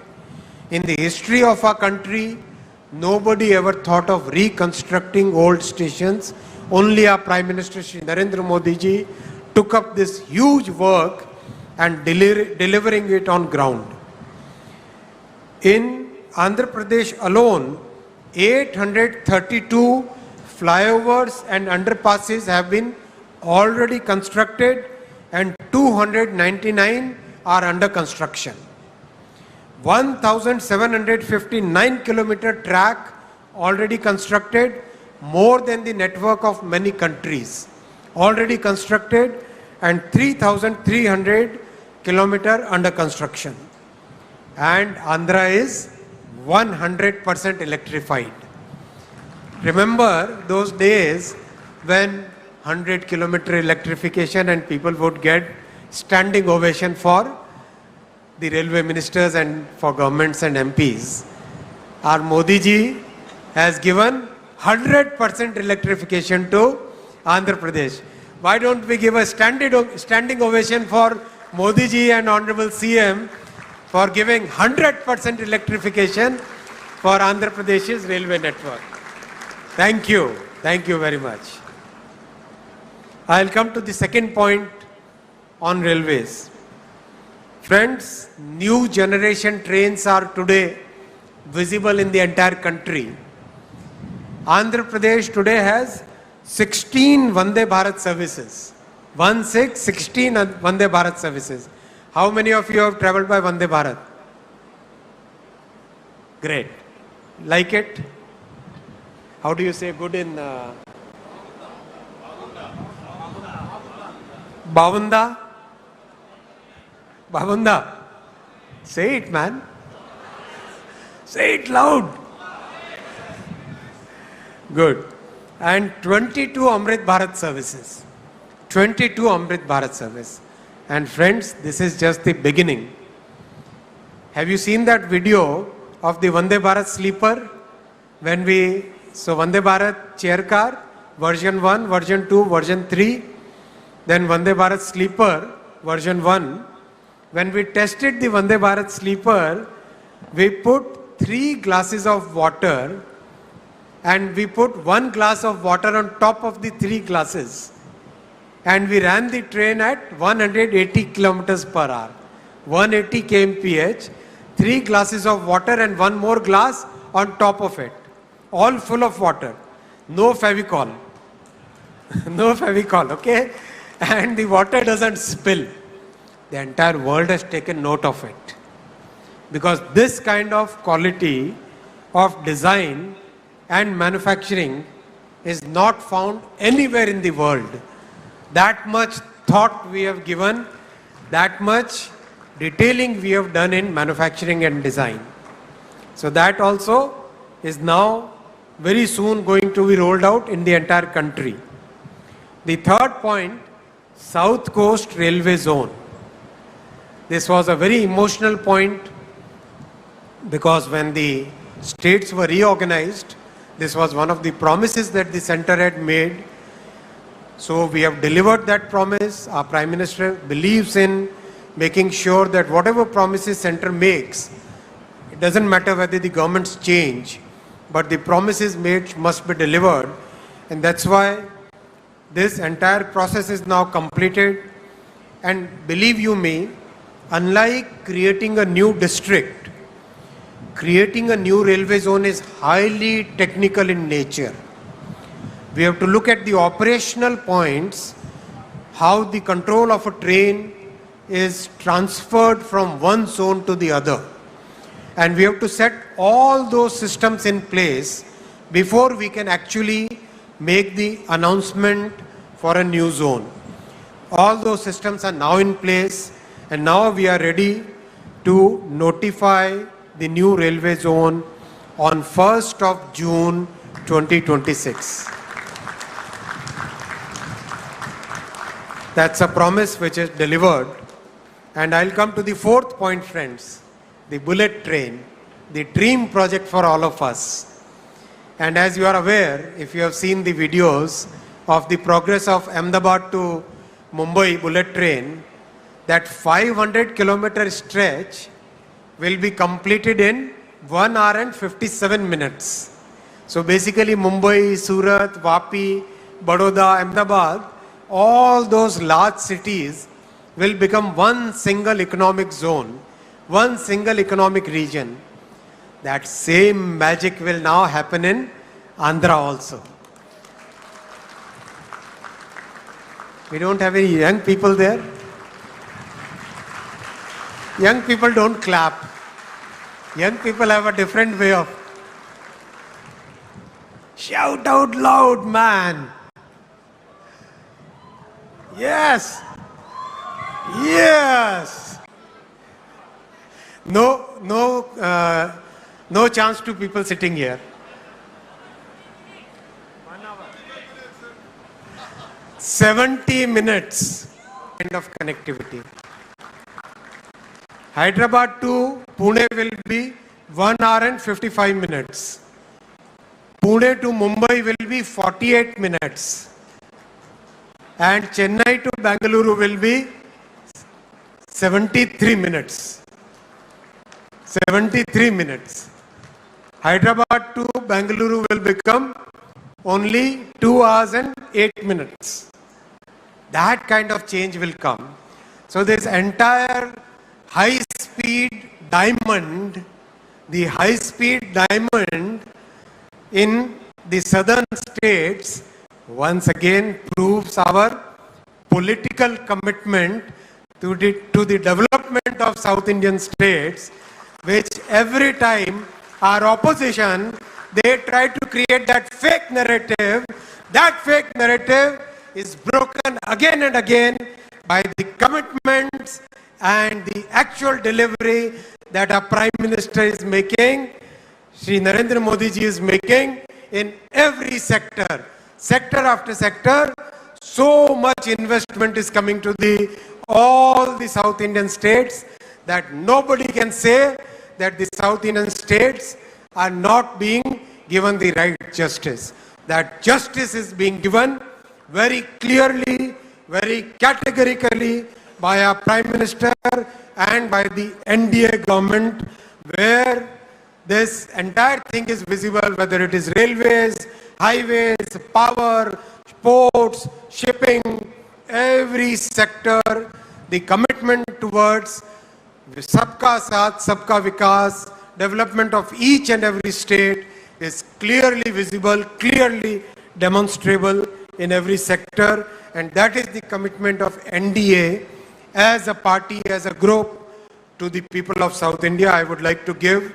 In the history of our country, nobody ever thought of reconstructing old stations. Only our Prime Minister Shri Narendra Modi ji took up this huge work and delivering it on ground. In Andhra Pradesh alone, 832 flyovers and underpasses have been already constructed and 299 are under construction. 1,759 kilometer track already constructed, more than the network of many countries already constructed, and 3,300 kilometer under construction. And Andhra is 100% electrified. Remember those days when 100-kilometer electrification and people would get standing ovation for the railway ministers and for governments and MPs. Our Modi ji has given 100% electrification to Andhra Pradesh. Why don't we give a standing ovation for Modi ji and Honorable CM for giving 100% electrification for Andhra Pradesh's railway network. Thank you. Thank you very much. I'll come to the second point on railways. Friends, new generation trains are today visible in the entire country. Andhra Pradesh today has 16 Vande Bharat services. 16 Vande Bharat services. How many of you have traveled by Vande Bharat? Great. Like it? How do you say good in Bavunda? Bavunda. Say it, man. Say it loud. Good. And 22 Amrit Bharat services. 22 Amrit Bharat service. And friends, this is just the beginning. Have you seen that video of the Vande Bharat sleeper? So Vande Bharat chair car, version 1, version 2, version 3. Then Vande Bharat sleeper, version 1. When we tested the Vande Bharat sleeper, we put 3 glasses of water and we put 1 glass of water on top of the 3 glasses. And we ran the train at 180 kilometers per hour. 180 kmph, 3 glasses of water and 1 more glass on top of it. All full of water. No Fevicol. No Fevicol, okay? And the water doesn't spill. The entire world has taken note of it. Because this kind of quality of design and manufacturing is not found anywhere in the world. That much thought we have given, that much detailing we have done in manufacturing and design. So that also is now very soon going to be rolled out in the entire country. The third point, South Coast Railway Zone. This was a very emotional point because when the states were reorganized, this was one of the promises that the center had made. So we have delivered that promise. Our Prime Minister believes in making sure that whatever promises center makes, it doesn't matter whether the governments change, but the promises made must be delivered. And that's why this entire process is now completed. And believe you me, unlike creating a new district, creating a new railway zone is highly technical in nature. We have to look at the operational points, how the control of a train is transferred from one zone to the other. And we have to set all those systems in place before we can actually make the announcement for a new zone. All those systems are now in place, and now we are ready to notify the new railway zone on 1st of June 2026. That's a promise which is delivered. And I'll come to the fourth point, friends, the bullet train, the dream project for all of us. And as you are aware, if you have seen the videos of the progress of Ahmedabad to Mumbai bullet train, that 500-kilometer stretch will be completed in 1 hour and 57 minutes. So basically Mumbai, Surat, Vapi, Baroda, Ahmedabad, all those large cities will become one single economic zone, one single economic region. That same magic will now happen in Andhra also. We don't have any young people there. Young people don't clap. Young people have a different way of shout out loud, man. Yes. Yes. No chance to people sitting here. 70 minutes kind of connectivity. Hyderabad to Pune will be 1 hour and 55 minutes. Pune to Mumbai will be 48 minutes. And Chennai to Bangalore will be 73 minutes. 73 minutes. Hyderabad to Bangalore will become only 2 hours and 8 minutes. That kind of change will come. So this entire high-speed diamond, the high-speed diamond in the southern states once again proves our political commitment to the development of South Indian states, which every time our opposition, they try to create that fake narrative. That fake narrative is broken again and again by the commitments and the actual delivery that our Prime Minister is making, Shri Narendra Modi ji is making in every sector. Sector after sector, so much investment is coming to all the South Indian states that nobody can say that the South Indian states are not being given the right justice. That justice is being given very clearly, very categorically by our Prime Minister and by the NDA government, where this entire thing is visible, whether it is railways, highways, power, ports, shipping, every sector, the commitment towards Sabka Saath, Sabka Vikas, development of each and every state is clearly visible, clearly demonstrable in every sector, and that is the commitment of NDA as a party, as a group to the people of South India. I would like to give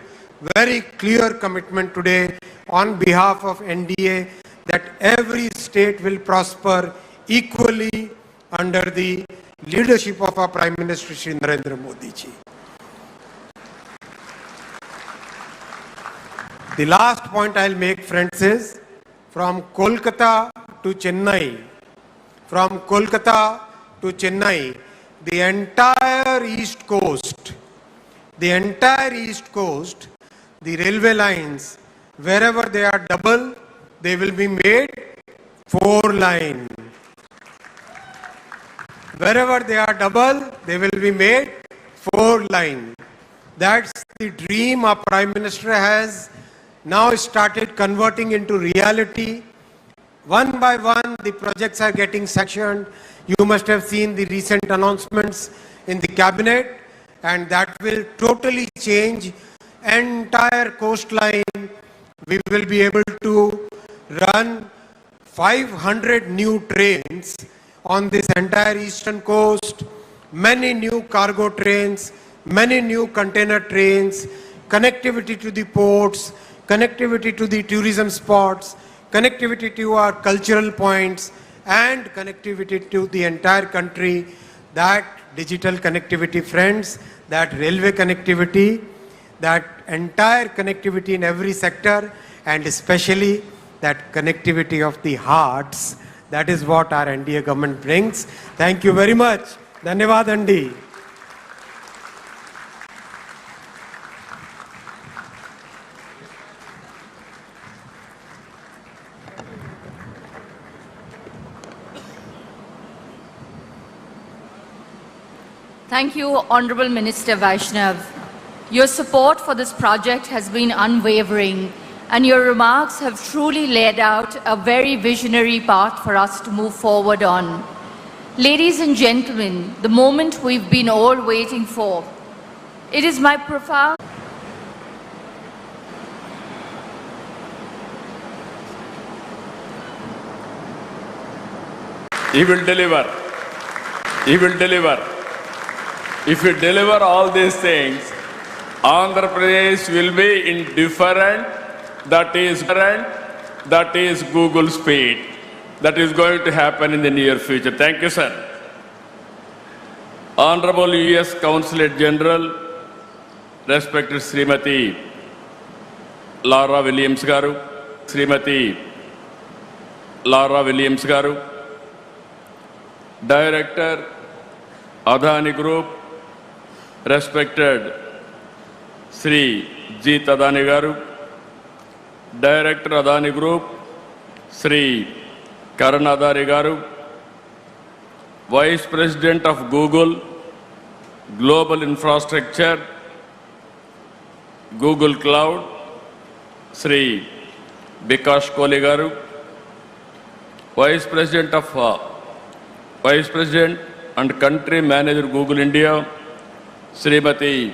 very clear commitment today on behalf of NDA that every state will prosper equally under the leadership of our Prime Minister Shri Narendra Modi ji. The last point I'll make, friends, is from Kolkata to Chennai, the entire East Coast, the railway lines, wherever they are double, they will be made 4-line. Wherever they are double, they will be made 4-line. That's the dream our Prime Minister has now started converting into reality. One by one, the projects are getting sanctioned. You must have seen the recent announcements in the cabinet, and that will totally change entire coastline. We will be able to run 500 new trains on this entire eastern coast, many new cargo trains, many new container trains, connectivity to the ports, connectivity to the tourism spots, connectivity to our cultural points, and connectivity to the entire country. That digital connectivity, friends, that railway connectivity, that entire connectivity in every sector, and especially that connectivity of the hearts, that is what our NDA government brings. Thank you very much. Dhanyavad Andi. Thank you, Honorable Minister Vaishnav. Your support for this project has been unwavering, and your remarks have truly laid out a very visionary path for us to move forward on. Ladies and gentlemen, the moment we've been all waiting for. It is my profound... He will deliver. He will deliver. If you deliver all these things, Andhra Pradesh will be indifferent. That is Google speed. That is going to happen in the near future. Thank you, sir. Honorable U.S. Consulate General, respected Srimati Laura Williams Garu, Srimati Laura Williams Garu, Director, Adani Group, respected Sri G. Adani Garu, Director Adani Group, Sri Karan Adani Garu, Vice President of Google, Global Infrastructure, Google Cloud, Sri Bikash Kohli Garu, Vice President and Country Manager Google India, Srimati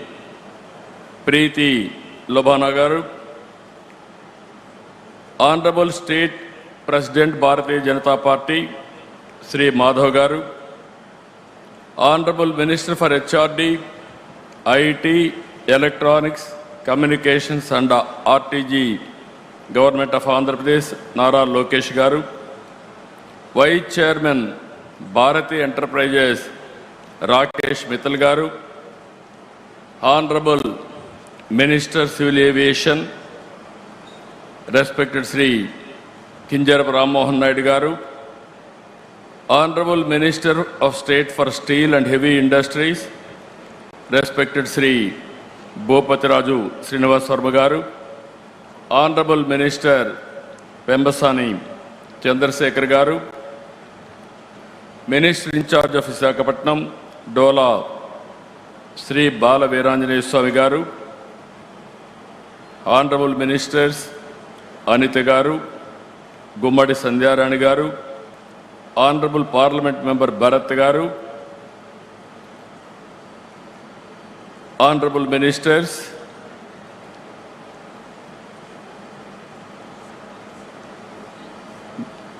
Preeti Lobhana Garu, Honorable State President Bharatiya Janata Party, Shri Madagha Garu, Honorable Minister for HRD, IT, Electronics, Communications and RTG, Government of Andhra Pradesh, Nara Lokesh Garu, Vice Chairman, Bharati Enterprises, Rakesh Mittal Garu, Honorable Minister Civil Aviation, Respected Sri Kinjarap Ram Mohan Naidu Garu, Honorable Minister of State for Steel and Heavy Industries, Respected Sri Bhopati Raju Srinivas Sarma Garu, Honorable Minister Pembasani Chandrasekhar Garu, Minister in charge of Visakhapatnam, Dola Sri Bala Veeranjaneya Swami Garu, Honorable Ministers Anita Garu, Gummadi Sandhyarani Garu, Honorable Parliament Member Bharat Garu, Honorable Ministers,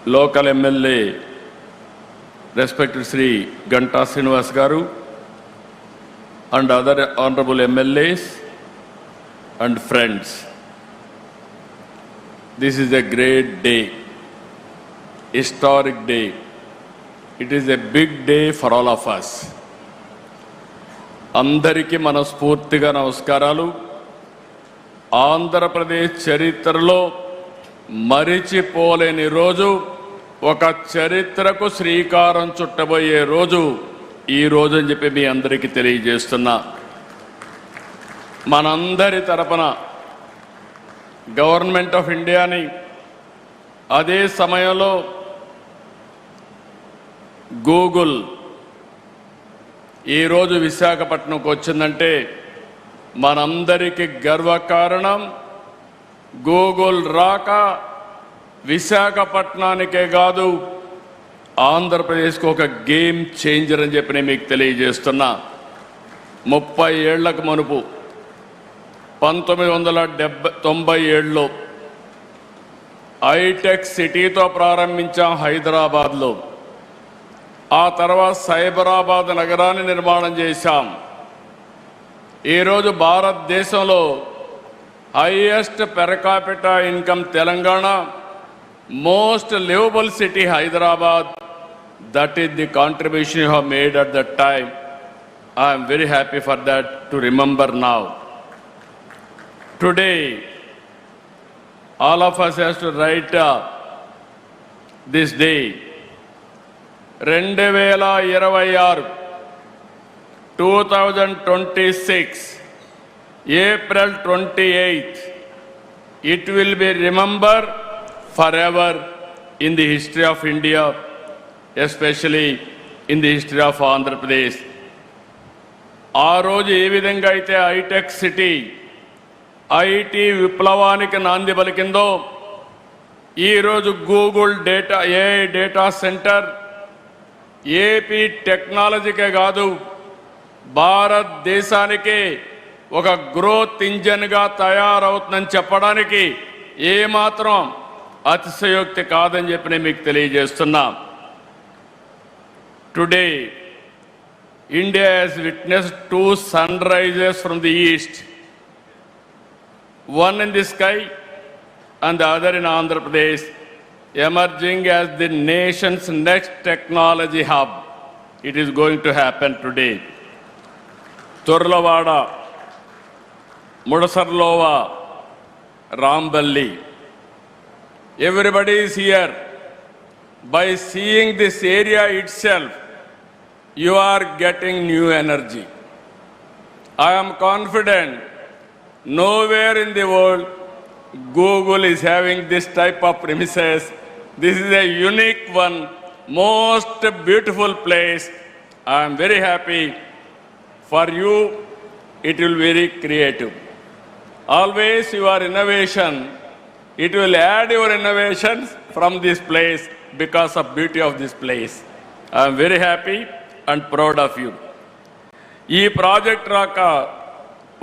Local MLA, Respected Sri Ganta Srinivas Garu, and other Honorable MLAs and friends. This is a great day, historic day. It is a big day for all of us. అందరికీ మనస్ఫూర్తిగా నమస్కారాలు. ఆంధ్రప్రదేశ్ చరిత్రలో మరిచిపోలేని రోజు, ఒక చరిత్రకు శ్రీకారం చుట్టబోయే రోజు ఈ రోజు అని చెప్పి మీ అందరికీ తెలియజేస్తున్నా. మనందరి తరపున గవర్నమెంట్ ఆఫ్ ఇండియాని, అదే సమయంలో గూగుల్ ఈరోజు విశాఖపట్నంకు వచ్చిందంటే మనందరికీ గర్వకారణం. గూగుల్ రాక విశాఖపట్నానికే కాదు, ఆంధ్రప్రదేశ్కు ఒక గేమ్ చేంజర్ అని చెప్పి నేను మీకు తెలియజేస్తున్నా. 30 ఏళ్లకు మునుపు 1997లో హైటెక్ సిటీతో ప్రారంభించాం హైదరాబాద్లో. ఆ తర్వాత సైబరాబాద్ నగరాన్ని నిర్మాణం చేశాం. ఈరోజు భారతదేశంలో highest per capita income Telangana, most liveable city Hyderabad. That is the contribution you have made at that time. I'm very happy for that to remember now. Today, all of us has to write this day. 2026, 2026, April 28th, it will be remembered forever in the history of India, especially in the history of Andhra Pradesh. ఆ రోజు ఏ విధంగా అయితే hitech city, IT విప్లవానికి నాంది పలికిందో, ఈరోజు Google data, AI data centre AP టెక్నాలజీకే కాదు, భారతదేశానికి ఒక గ్రోత్ ఇంజన్గా తయారవుతుందని చెప్పడానికి ఏమాత్రం అతిశయోక్తి కాదని చెప్పి నేను మీకు తెలియజేస్తున్నా. Today India has witnessed 2 sunrises from the east, one in the sky and the other in Andhra Pradesh, emerging as the nation's next technology hub. It is going to happen today. Turlavada, Mudasarlova, Ramballi. Everybody is here. By seeing this area itself, you are getting new energy. I am confident nowhere in the world Google is having this type of premises. This is a unique one, most beautiful place. I am very happy for you. It will be very creative. Always your innovation, it will add your innovations from this place because of beauty of this place. I am very happy. and proud of you. ఈ project రాక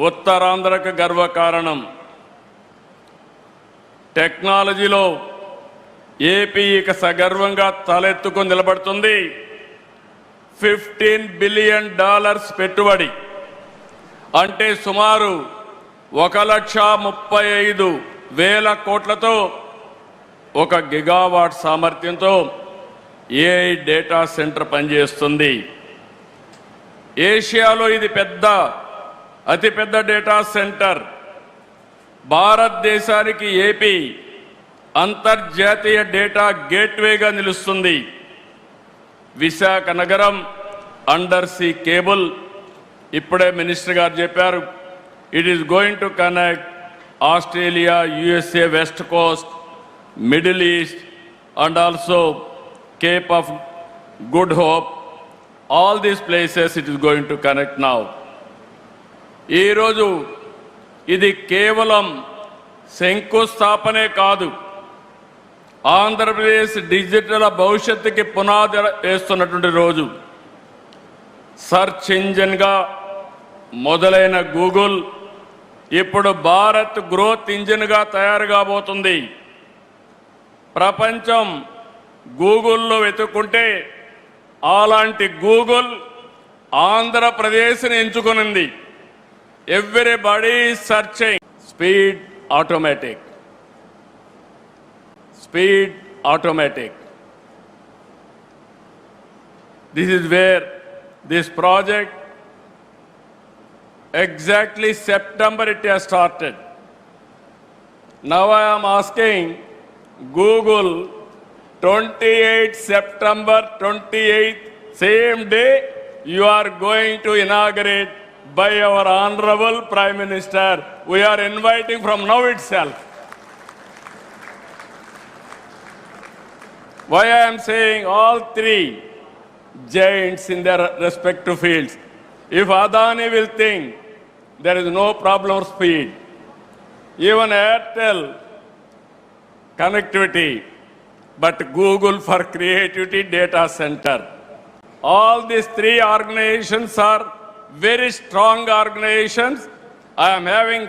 ఉత్తరాంధ్రకు గర్వకారణం. టెక్నాలజీలో AP ఇక సగర్వంగా తలెత్తుకొని నిలబడుతుంది. $15 billion పెట్టుబడి అంటే సుమారు 1,35,000 కోట్లతో 1 గిగావాట్ సామర్థ్యంతో ఏఐ డేటా సెంటర్ పనిచేస్తుంది. ఏషియాలో ఇది అతిపెద్ద డేటా సెంటర్. భారతదేశానికి ఏపీ అంతర్జాతీయ డేటా గేట్వేగా నిలుస్తుంది. విశాఖ నగరం అండర్ సీ కేబుల్ ఇప్పుడే మినిస్టర్ గారు చెప్పారు. It is going to connect Australia, USA west Coast, middle east and also Cape of good hope. All these places it is going to connect now. ఈరోజు ఇది కేవలం శంకుస్థాపనే కాదు, Andhra Pradesh digital భవిష్యత్తుకి పునాది వేస్తున్నటువంటి రోజు. సర్చ్ ఇంజిన్గా మొదలైన గూగుల్ ఇప్పుడు భారత్ గ్రోత్ ఇంజిన్గా తయారు కాబోతుంది. ప్రపంచం గూగుల్లో వెతుక్కుంటే అలాంటి గూగుల్ ఆంధ్రప్రదేశ్ని ఎంచుకునింది. Everybody searching. Speed automatic. Speed automatic. This is where this project, exactly September it has started. Now I am asking Google, 28 September 28th, same day you are going to inaugurate by our Honorable Prime Minister. We are inviting from now itself. Why I am saying all three giants in their respective fields. If Adani will think there is no problem of speed, even Airtel connectivity, but Google for creativity data center. All these three organizations are very strong organizations. I am having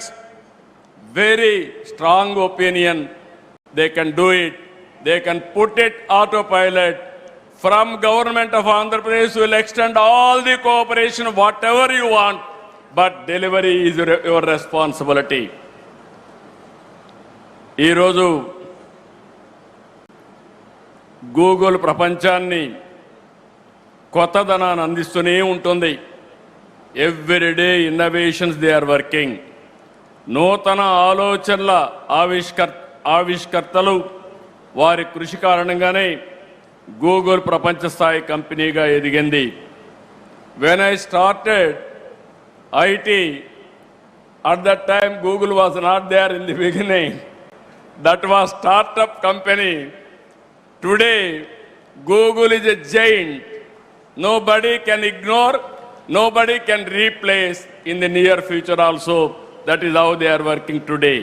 very strong opinion. They can do it. They can put it autopilot. From government of Andhra Pradesh will extend all the cooperation, whatever you want, but delivery is your responsibility. ఈ రోజు Google ప్రపంచాన్ని కొత్తదనాన్ని అందిస్తూనే ఉంటుంది. Everyday innovations they are working. నూతన ఆలోచనల ఆవిష్కర్తలు వారి కృషి కారణంగానే గూగుల్ ప్రపంచ స్థాయి కంపెనీగా ఎదిగింది. When I started IT, at that time Google was not there in the beginning. That was startup company. Today Google is a giant. Nobody can ignore, nobody can replace in the near future also. That is how they are working today.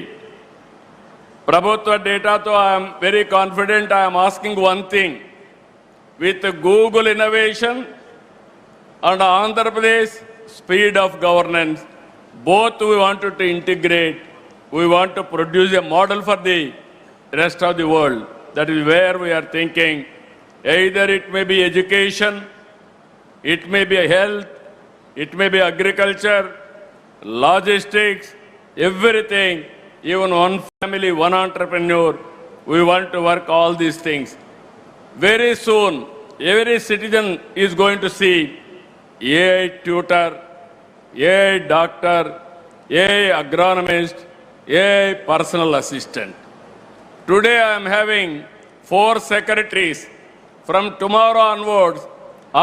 ప్రభుత్వ డేటాతో I'm very confident. I'm asking one thing. With Google innovation and Andhra Pradesh speed of governance, both we wanted to integrate. We want to produce a model for the rest of the world. That is where we are thinking. Either it may be education, it may be health, it may be agriculture, logistics, everything. Even one family, one entrepreneur, we want to work all these things. Very soon, every citizen is going to see AI tutor, AI doctor, AI agronomist, AI personal assistant. Today I am having 4 secretaries. From tomorrow onwards,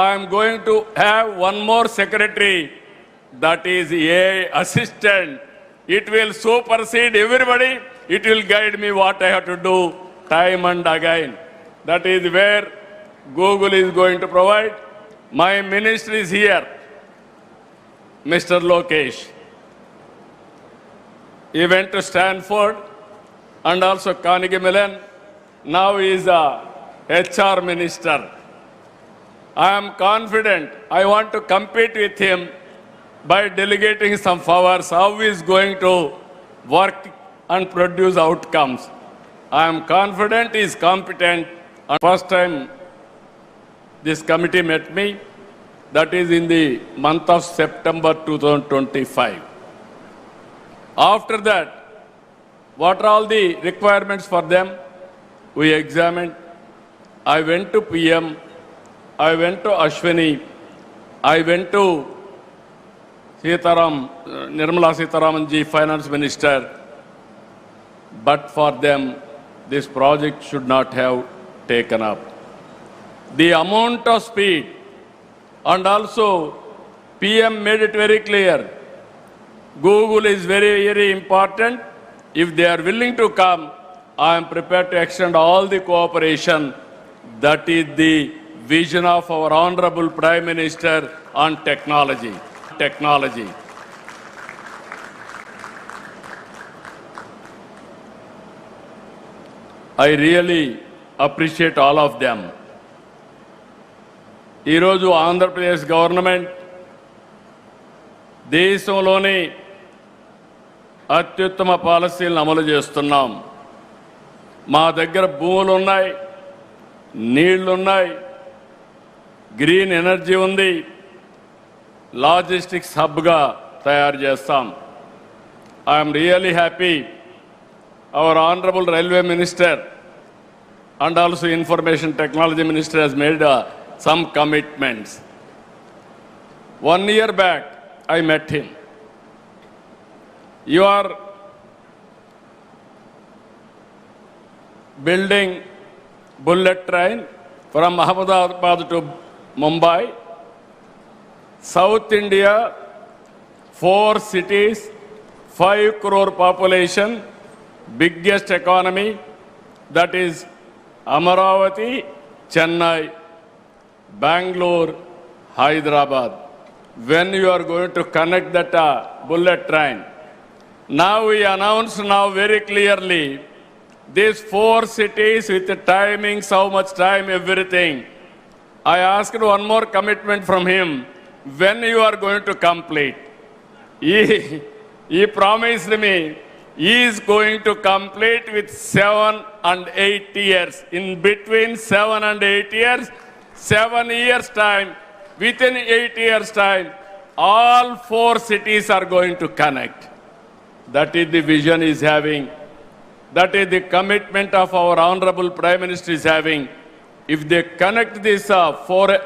I am going to have one more secretary, that is AI assistant. It will supersede everybody. It will guide me what I have to do time and again. That is where Google is going to provide. My minister is here, Mr. Lokesh. He went to Stanford and also Carnegie Mellon. Now he is a HR minister. I am confident. I want to compete with him by delegating some powers, how he is going to work and produce outcomes. I am confident he is competent. And first time this committee met me, that is in the month of September 2025. After that, what are all the requirements for them? We examined. I went to PM, I went to Ashwini, I went to Nirmala Sitharamanji, Finance Minister, but for them, this project should not have taken up. The amount of speed, and also PM made it very clear, Google is very, very important. If they are willing to come, I am prepared to extend all the cooperation. That is the vision of our Honorable Prime Minister on technology. I really appreciate all of them. ఈరోజు Andhra Pradesh government దేశంలోని అత్యుత్తమ పాలసీలను అమలు చేస్తున్నాం. మా దగ్గర భూములు ఉన్నాయి, నీళ్లున్నాయి, గ్రీన్ ఎనర్జీ ఉంది, లాజిస్టిక్స్ హబ్గా తయారు చేస్తాం. I'm really happy our honourable railway minister and also information technology minister has made some commitments. 1 year back, I met him. You are building bullet train from Ahmedabad to Mumbai, South India, 4 cities, 5 crore population, biggest economy, that is Amaravati, Chennai, Bangalore, Hyderabad. When you are going to connect that bullet train, now we announce now very clearly these 4 cities with the timings, how much time, everything. I asked one more commitment from him. When you are going to complete? He promised me he is going to complete with 7 and 8 years. In between 7 and 8 years, 7 years time, within 8 years time, all 4 cities are going to connect. That is the vision he is having. That is the commitment of our Honorable Prime Minister is having. If they connect these 4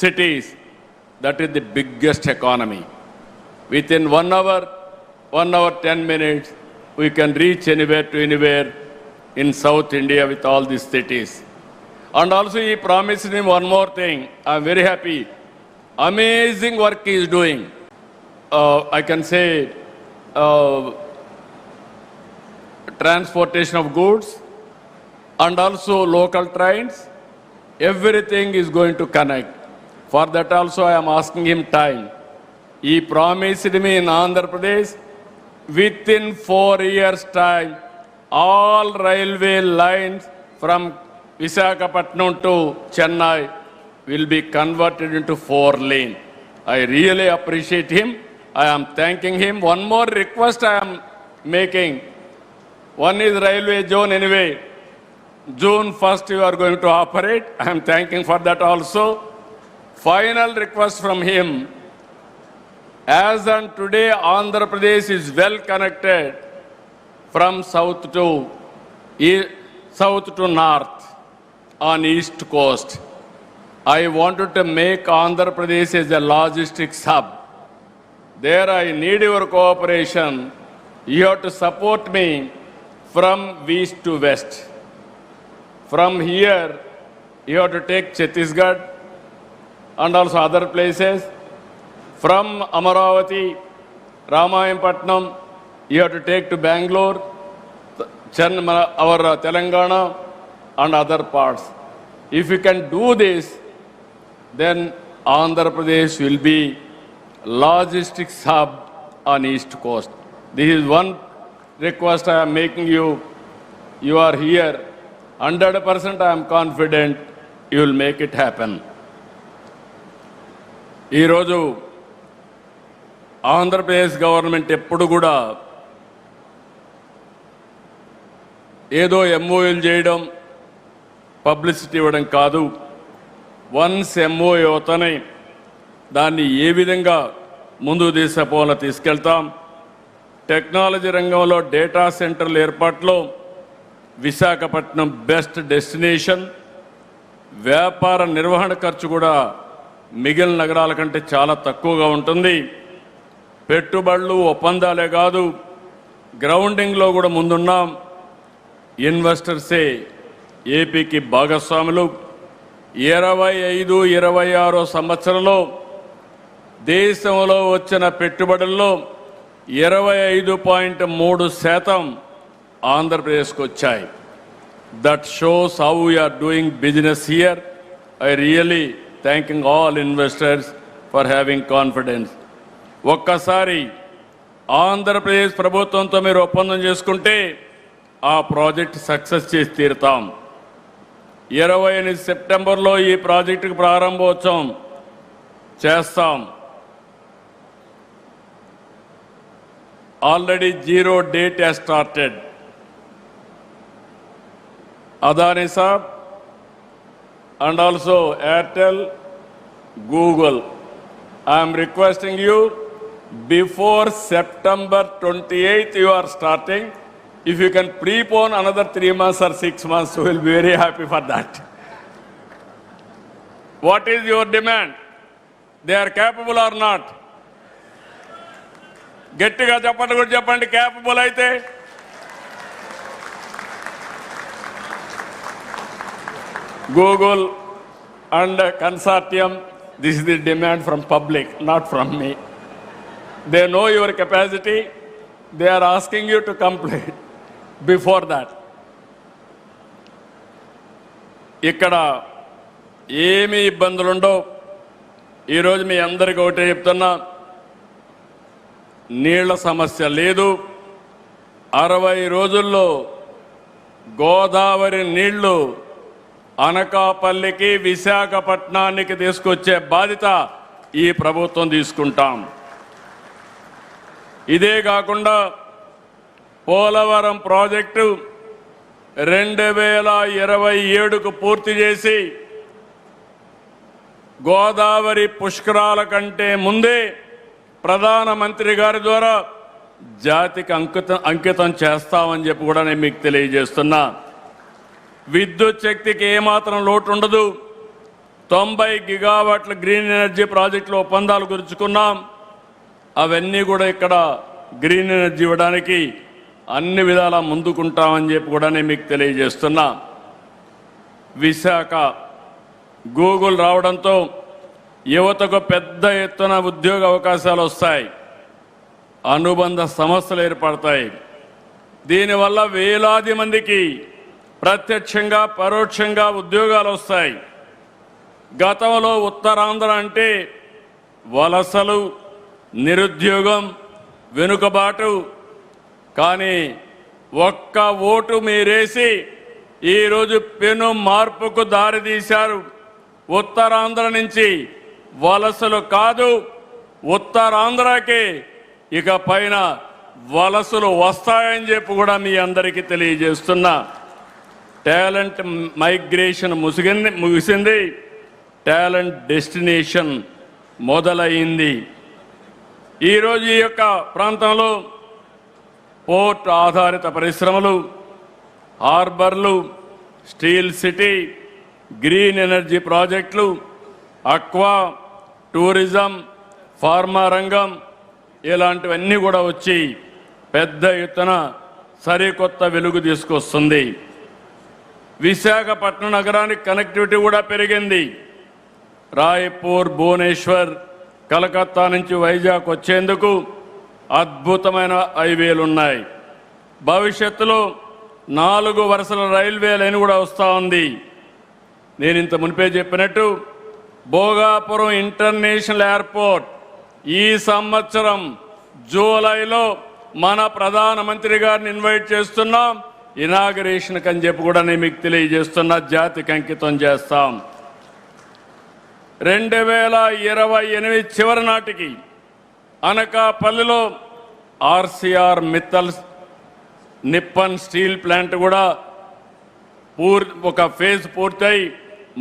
cities, that is the biggest economy. Within 1 hour, 1 hour 10 minutes, we can reach anywhere to anywhere in South India with all these cities. And also he promised me one more thing. I am very happy. Amazing work he is doing. I can say transportation of goods and also local trains. Everything is going to connect. For that also I am asking him time. He promised me in Andhra Pradesh, within 4 years' time, all railway lines from Visakhapatnam to Chennai will be converted into 4-lane. I really appreciate him. I am thanking him. One more request I am making. One is railway zone anyway. June 1st you are going to operate. I am thanking for that also. Final request from him. As on today, Andhra Pradesh is well connected from south to north on east coast. I wanted to make Andhra Pradesh as a logistics hub. There I need your cooperation. You have to support me from east to west. From here, you have to take Chhattisgarh and also other places. From Amaravati, Ramayampatnam, you have to take to Bangalore, our Telangana and other parts. If you can do this, then Andhra Pradesh will be logistics hub on east coast. This is one request I am making you. You are here. 100% I am confident you will make it happen. ఈరోజు Andhra Pradesh government ఎప్పుడు కూడా ఏదో ఎంఓయూలు చేయడం publicity ఇవ్వడం కాదు. Once MoU అవుతానే దాన్ని ఏ విధంగా ముందుకు తీసుకుపోవాలో తీసుకెళ్తాం. టెక్నాలజీ రంగంలో డేటా సెంటర్ల ఏర్పాటులో విశాఖపట్నం బెస్ట్ డెస్టినేషన్. వ్యాపార నిర్వహణ ఖర్చు కూడా మిగిలిన నగరాల కంటే చాలా తక్కువగా ఉంటుంది. పెట్టుబడులు ఒప్పందాలే కాదు, గ్రౌండింగ్లో కూడా ముందున్నాం. ఇన్వెస్టర్సే ఏపీకి భాగస్వాములు. 25-26 సంవత్సరంలో దేశంలో వచ్చిన పెట్టుబడుల్లో 25.3% ఆంధ్రప్రదేశ్కు వచ్చాయి. That shows how we are doing business here. I really thanking all investors for having confidence. ఒక్కసారి ఆంధ్రప్రదేశ్ ప్రభుత్వంతో మీరు ఒప్పందం చేసుకుంటే ఆ ప్రాజెక్ట్ సక్సెస్ చేసి తీరుతాం. 28 సెప్టెంబర్లో ఈ ప్రాజెక్టుకు ప్రారంభోత్సవం చేస్తాం. Already 0 date has started. Adani Saab and also Airtel, Google. I am requesting you, before September 28th you are starting. If you can prepone another 3 months or 6 months, we will be very happy for that. What is your demand? They are capable or not? గట్టిగా చెప్పండి, కూడా చెప్పండి. Capable అయితే Google and consortium, this is the demand from public, not from me. They know your capacity. They are asking you to complete before that. ఇక్కడ ఏమీ ఇబ్బందులుండవు. ఈరోజు మీ అందరికీ ఒకటే చెప్తున్నా, నీళ్ల సమస్య లేదు. 60 రోజుల్లో గోదావరి నీళ్లు అనకాపల్లికి, విశాఖపట్నానికి తీసుకొచ్చే బాధ్యత ఈ ప్రభుత్వం తీసుకుంటాం. ఇదే కాకుండా పోలవరం ప్రాజెక్టు 2027కు పూర్తి చేసి గోదావరి పుష్కరాల కంటే ముందే ప్రధానమంత్రి గారి ద్వారా జాతికి అంకితం చేస్తామని చెప్పి కూడా నేను మీకు తెలియజేస్తున్నా. విద్యుత్ శక్తికి ఏమాత్రం లోటు ఉండదు. 90 గిగావాట్ల గ్రీన్ ఎనర్జీ ప్రాజెక్టులో ఒప్పందాలు కుదుర్చుకున్నాం. అవన్నీ కూడా ఇక్కడ గ్రీన్ ఎనర్జీ ఇవ్వడానికి అన్ని విధాలా ముందుకుంటామని చెప్పి కూడా నేను మీకు తెలియజేస్తున్నా. విశాఖ గూగుల్ రావడంతో యువతకు పెద్ద ఎత్తున ఉద్యోగ అవకాశాలు వస్తాయి, అనుబంధ సంస్థలు ఏర్పడతాయి. దీనివల్ల వేలాది మందికి ప్రత్యక్షంగా పరోక్షంగా ఉద్యోగాలు వస్తాయి. గతంలో ఉత్తరాంధ్ర అంటే వలసలు, నిరుద్యోగం, వెనుకబాటు. కానీ ఒక్క ఓటు మీరేసి ఈరోజు పెను మార్పుకు దారితీశారు. ఉత్తరాంధ్ర నుంచి వలసలు కాదు, ఉత్తరాంధ్రకి ఇక పైన వలసలు వస్తాయని చెప్పి కూడా మీ అందరికీ తెలియజేస్తున్నా. టాలెంట్ మైగ్రేషన్ ముగిసింది, టాలెంట్ డెస్టినేషన్ మొదలైంది. ఈరోజు ఈ యొక్క ప్రాంతంలో పోర్ట్ ఆధారిత పరిశ్రమలు, హార్బర్లు, స్టీల్ సిటీ, గ్రీన్ ఎనర్జీ ప్రాజెక్టులు, అక్వా, టూరిజం, ఫార్మా రంగం ఇలాంటివన్నీ కూడా వచ్చి పెద్ద ఎత్తున సరికొత్త వెలుగు తీసుకొస్తుంది. విశాఖపట్నం నగరానికి కనెక్టివిటీ కూడా పెరిగింది. రాయ్పూర్, భువనేశ్వర్, కలకత్తా నుంచి వైజాగ్ వచ్చేందుకు అద్భుతమైన హైవేలు ఉన్నాయి. భవిష్యత్తులో 4 వరుసల రైల్వే లైన్ కూడా వస్తూ ఉంది. నేను ఇంత మునిపే చెప్పినట్టు భోగాపురం ఇంటర్నేషనల్ ఎయిర్పోర్ట్ ఈ సంవత్సరం జూలైలో మన ప్రధానమంత్రి గారిని ఇన్వైట్ చేస్తున్నాం. ఇనాగరేషన్ అని చెప్పి కూడా నేను మీకు తెలియజేస్తున్నా. జాతికి అంకితం చేస్తాం. 2028 చివరి నాటికి అనకాపల్లిలో RCR Mittal Nippon steel plant కూడా ఒక ఫేజ్ పూర్తయి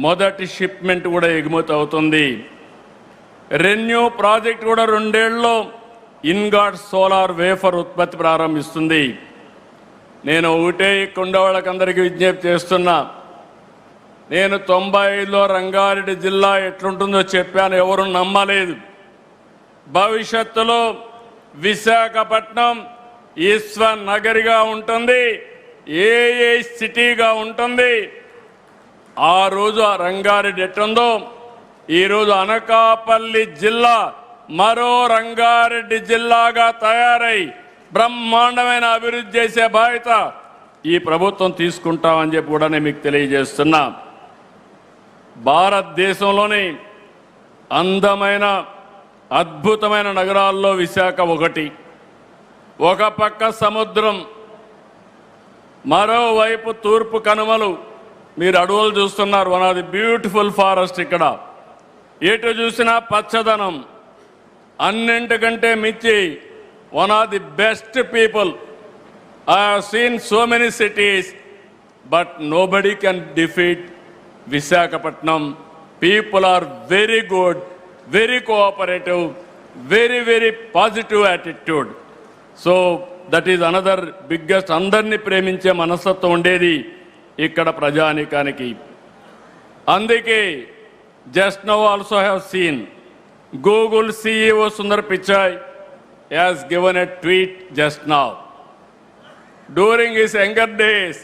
మొదటి షిప్మెంట్ కూడా ఎగుమతి అవుతుంది. రెన్యూ ప్రాజెక్ట్ కూడా 2 ఏళ్లలో ఇన్గాట్ సోలార్ వేఫర్ ఉత్పత్తి ప్రారంభిస్తుంది. నేను ఒకటే ఇక్కడ వాళ్ళకందరికీ విజ్ఞప్తి చేస్తున్నా, నేను 95లో రంగారెడ్డి జిల్లా ఎట్లుంటుందో చెప్పాను, ఎవరు నమ్మలేదు. భవిష్యత్తులో విశాఖపట్నం ఈశ్వ నగరిగా ఉంటుంది, ఏ సిటీగా ఉంటుంది. ఆ రోజు ఆ రంగారెడ్డి ఎట్టుందో ఈరోజు అనకాపల్లి జిల్లా మరో రంగారెడ్డి జిల్లాగా తయారై బ్రహ్మాండమైన అభివృద్ధి చేసే బాధ్యత ఈ ప్రభుత్వం తీసుకుంటామని చెప్పి కూడా నేను మీకు తెలియజేస్తున్నా. భారతదేశంలోని అందమైన అద్భుతమైన నగరాల్లో విశాఖ ఒకటి. ఒక పక్క సముద్రం, మరోవైపు తూర్పు కనుమలు. మీరు అడవులు చూస్తున్నారు, one of the beautiful forest. ఇక్కడ ఎటు చూసినా పచ్చదనం. అన్నింటికంటే మించి one of the best people. I have seen so many cities but nobody can defeat Visakhapatnam. People are very good, very cooperative, very positive attitude. So that is another biggest andarni preminche manasatvam undedi ikkada prajaanikaniki. Andike just now also have seen Google CEO Sundar Pichai has given a tweet just now. During his younger days,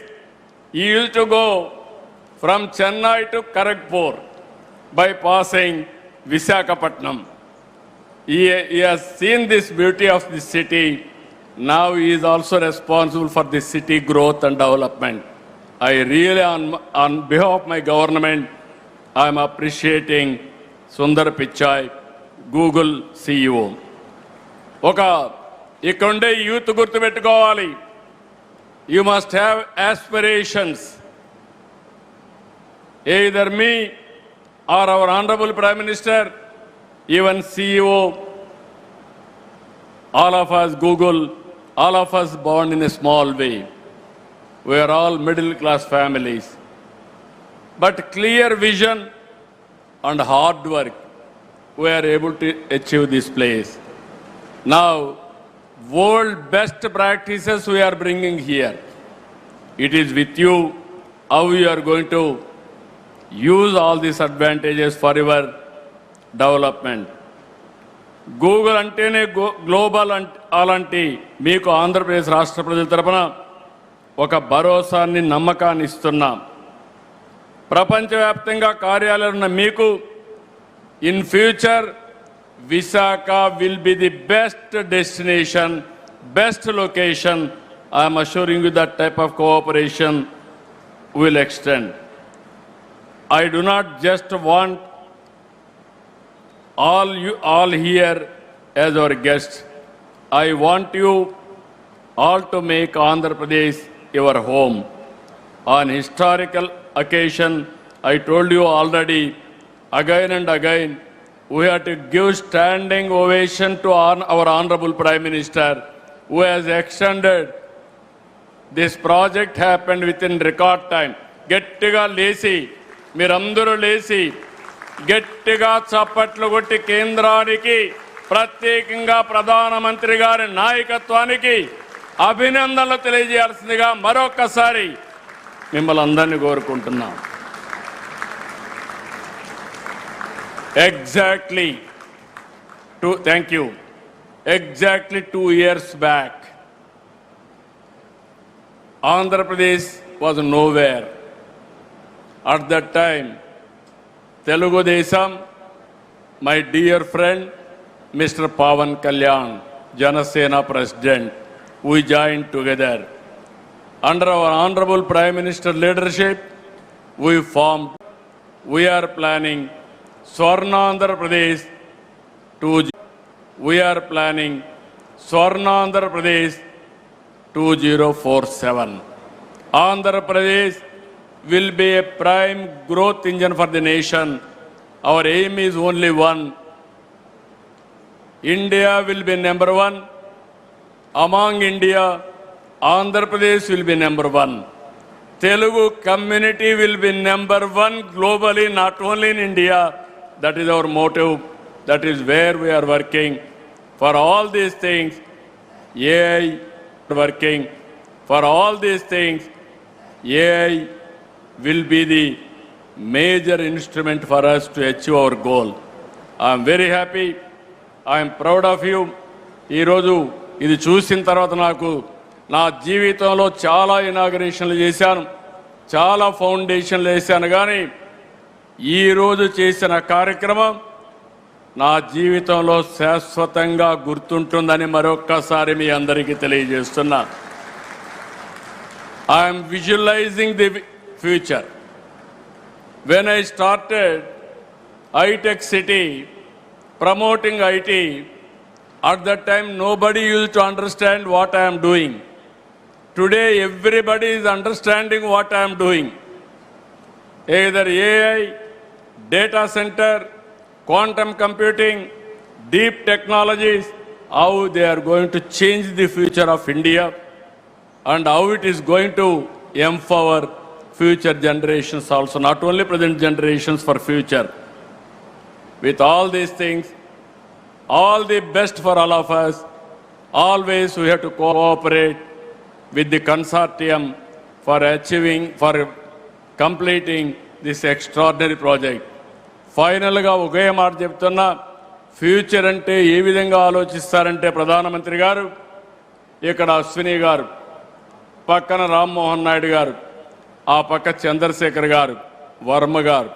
he used to go from Chennai to Kharagpur by passing Visakhapatnam. He has seen this beauty of the city. Now he is also responsible for the city growth and development. I really, on behalf of my government, I am appreciating Sundar Pichai, Google CEO. Ikonde youth gurtu pettukovali. You must have aspirations. Either me or our Honorable Prime Minister, even CEO, all of us, Google, all of us born in a small way. We are all middle class families. But clear vision and hard work, we are able to achieve this place. Now, world best practices we are bringing here. It is with you how you are going to use all these advantages for your development. Google antene global alanti meeku Andhra Pradesh రాష్ట్ర ప్రజల తరపున ఒక భరోసాని నమ్మకాన్ని ఇస్తున్నాం. ప్రపంచవ్యాప్తంగా కార్యాలయాలు ఉన్న మీకు in future Visakha will be the best destination, best location. I am assuring you that type of cooperation will extend. I do not just want all here as our guests. I want you all to make Andhra Pradesh your home. On historical occasion, I told you already, again and again, we have to give standing ovation to our Honorable Prime Minister, who has extended this project. Happened within record time. Gettiga lesi, మీరందరూ లేచి గట్టిగా చప్పట్లు కొట్టి కేంద్రానికి ప్రత్యేకంగా ప్రధానమంత్రి గారి నాయకత్వానికి అభినందనలు తెలియజేయాల్సిందిగా మరొకసారి మిమ్మల్ని అందరినీ కోరుకుంటున్నాం. Exactly 2 years back, Andhra Pradesh was nowhere. At that time, Telugu Desam, my dear friend, Mr. Pawan Kalyan, Janasena President, we joined together. Under our Honorable Prime Minister leadership, we are planning Swarnandhra Pradesh 2047. Andhra Pradesh will be a prime growth engine for the nation. Our aim is only one. India will be number one. Among India, Andhra Pradesh will be number one. Telugu community will be number one globally, not only in India. That is our motive. That is where we are working. For all these things, AI working. For all these things, AI will be the major instrument for us to achieve our goal. I am very happy. I am proud of you. ఈ రోజు ఇది చూసిన తర్వాత నాకు నా జీవితంలో చాలా ఇనాగరేషన్లు చేశాను, చాలా ఫౌండేషన్లు వేశాను, కానీ ఈరోజు చేసిన కార్యక్రమం నా జీవితంలో శాశ్వతంగా గుర్తుంటుందని మరొక్కసారి మీ అందరికీ తెలియజేస్తున్నా. I'm visualising the future. When I started high-tech city, promoting IT, at that time nobody used to understand what I am doing. Today everybody is understanding what I am doing. Either AI, data center, quantum computing, deep technologies, how they are going to change the future of India and how it is going to empower future generations also, not only present generations, for future. With all these things, all the best for all of us. Always we have to cooperate with the consortium for achieving, for completing this extraordinary project. Finally, ఒకే మాట చెప్తున్నా, future అంటే ఏ విధంగా ఆలోచిస్తారంటే ప్రధానమంత్రి గారు, ఇక్కడ అశ్విని గారు, పక్కన రామ్మోహన్ నాయుడు గారు, ఆ పక్క చంద్రశేఖర్ గారు, వర్మ గారు,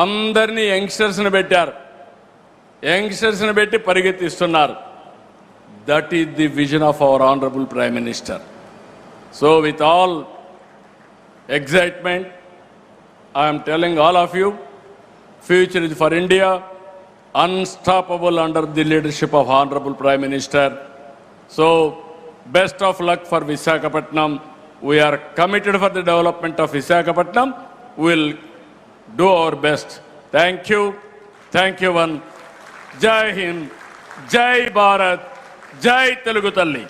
అందరినీ యంగ్స్టర్స్ని పెట్టారు. యంగ్స్టర్స్ని పెట్టి పరిగెత్తిస్తున్నారు. That is the vision of our honourable prime minister. So with all excitement, I am telling all of you, future is for India, unstoppable under the leadership of Honorable Prime Minister. So, best of luck for Visakhapatnam. We are committed for the development of Visakhapatnam. We will do our best. Thank you. Thank you, one. Jai Hind, Jai Bharat, Jai Telugu Talli.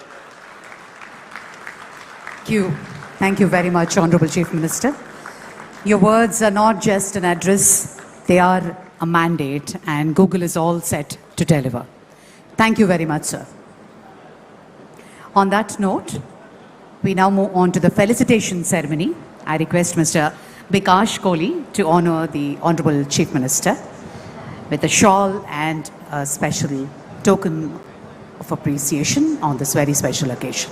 Thank you. Thank you very much, Honorable Chief Minister. Your words are not just an address, they are a mandate, and Google is all set to deliver. Thank you very much, sir. On that note, we now move on to the felicitation ceremony. I request Mr. Bikash Kohli to honor the Honorable Chief Minister with a shawl and a special token of appreciation on this very special occasion.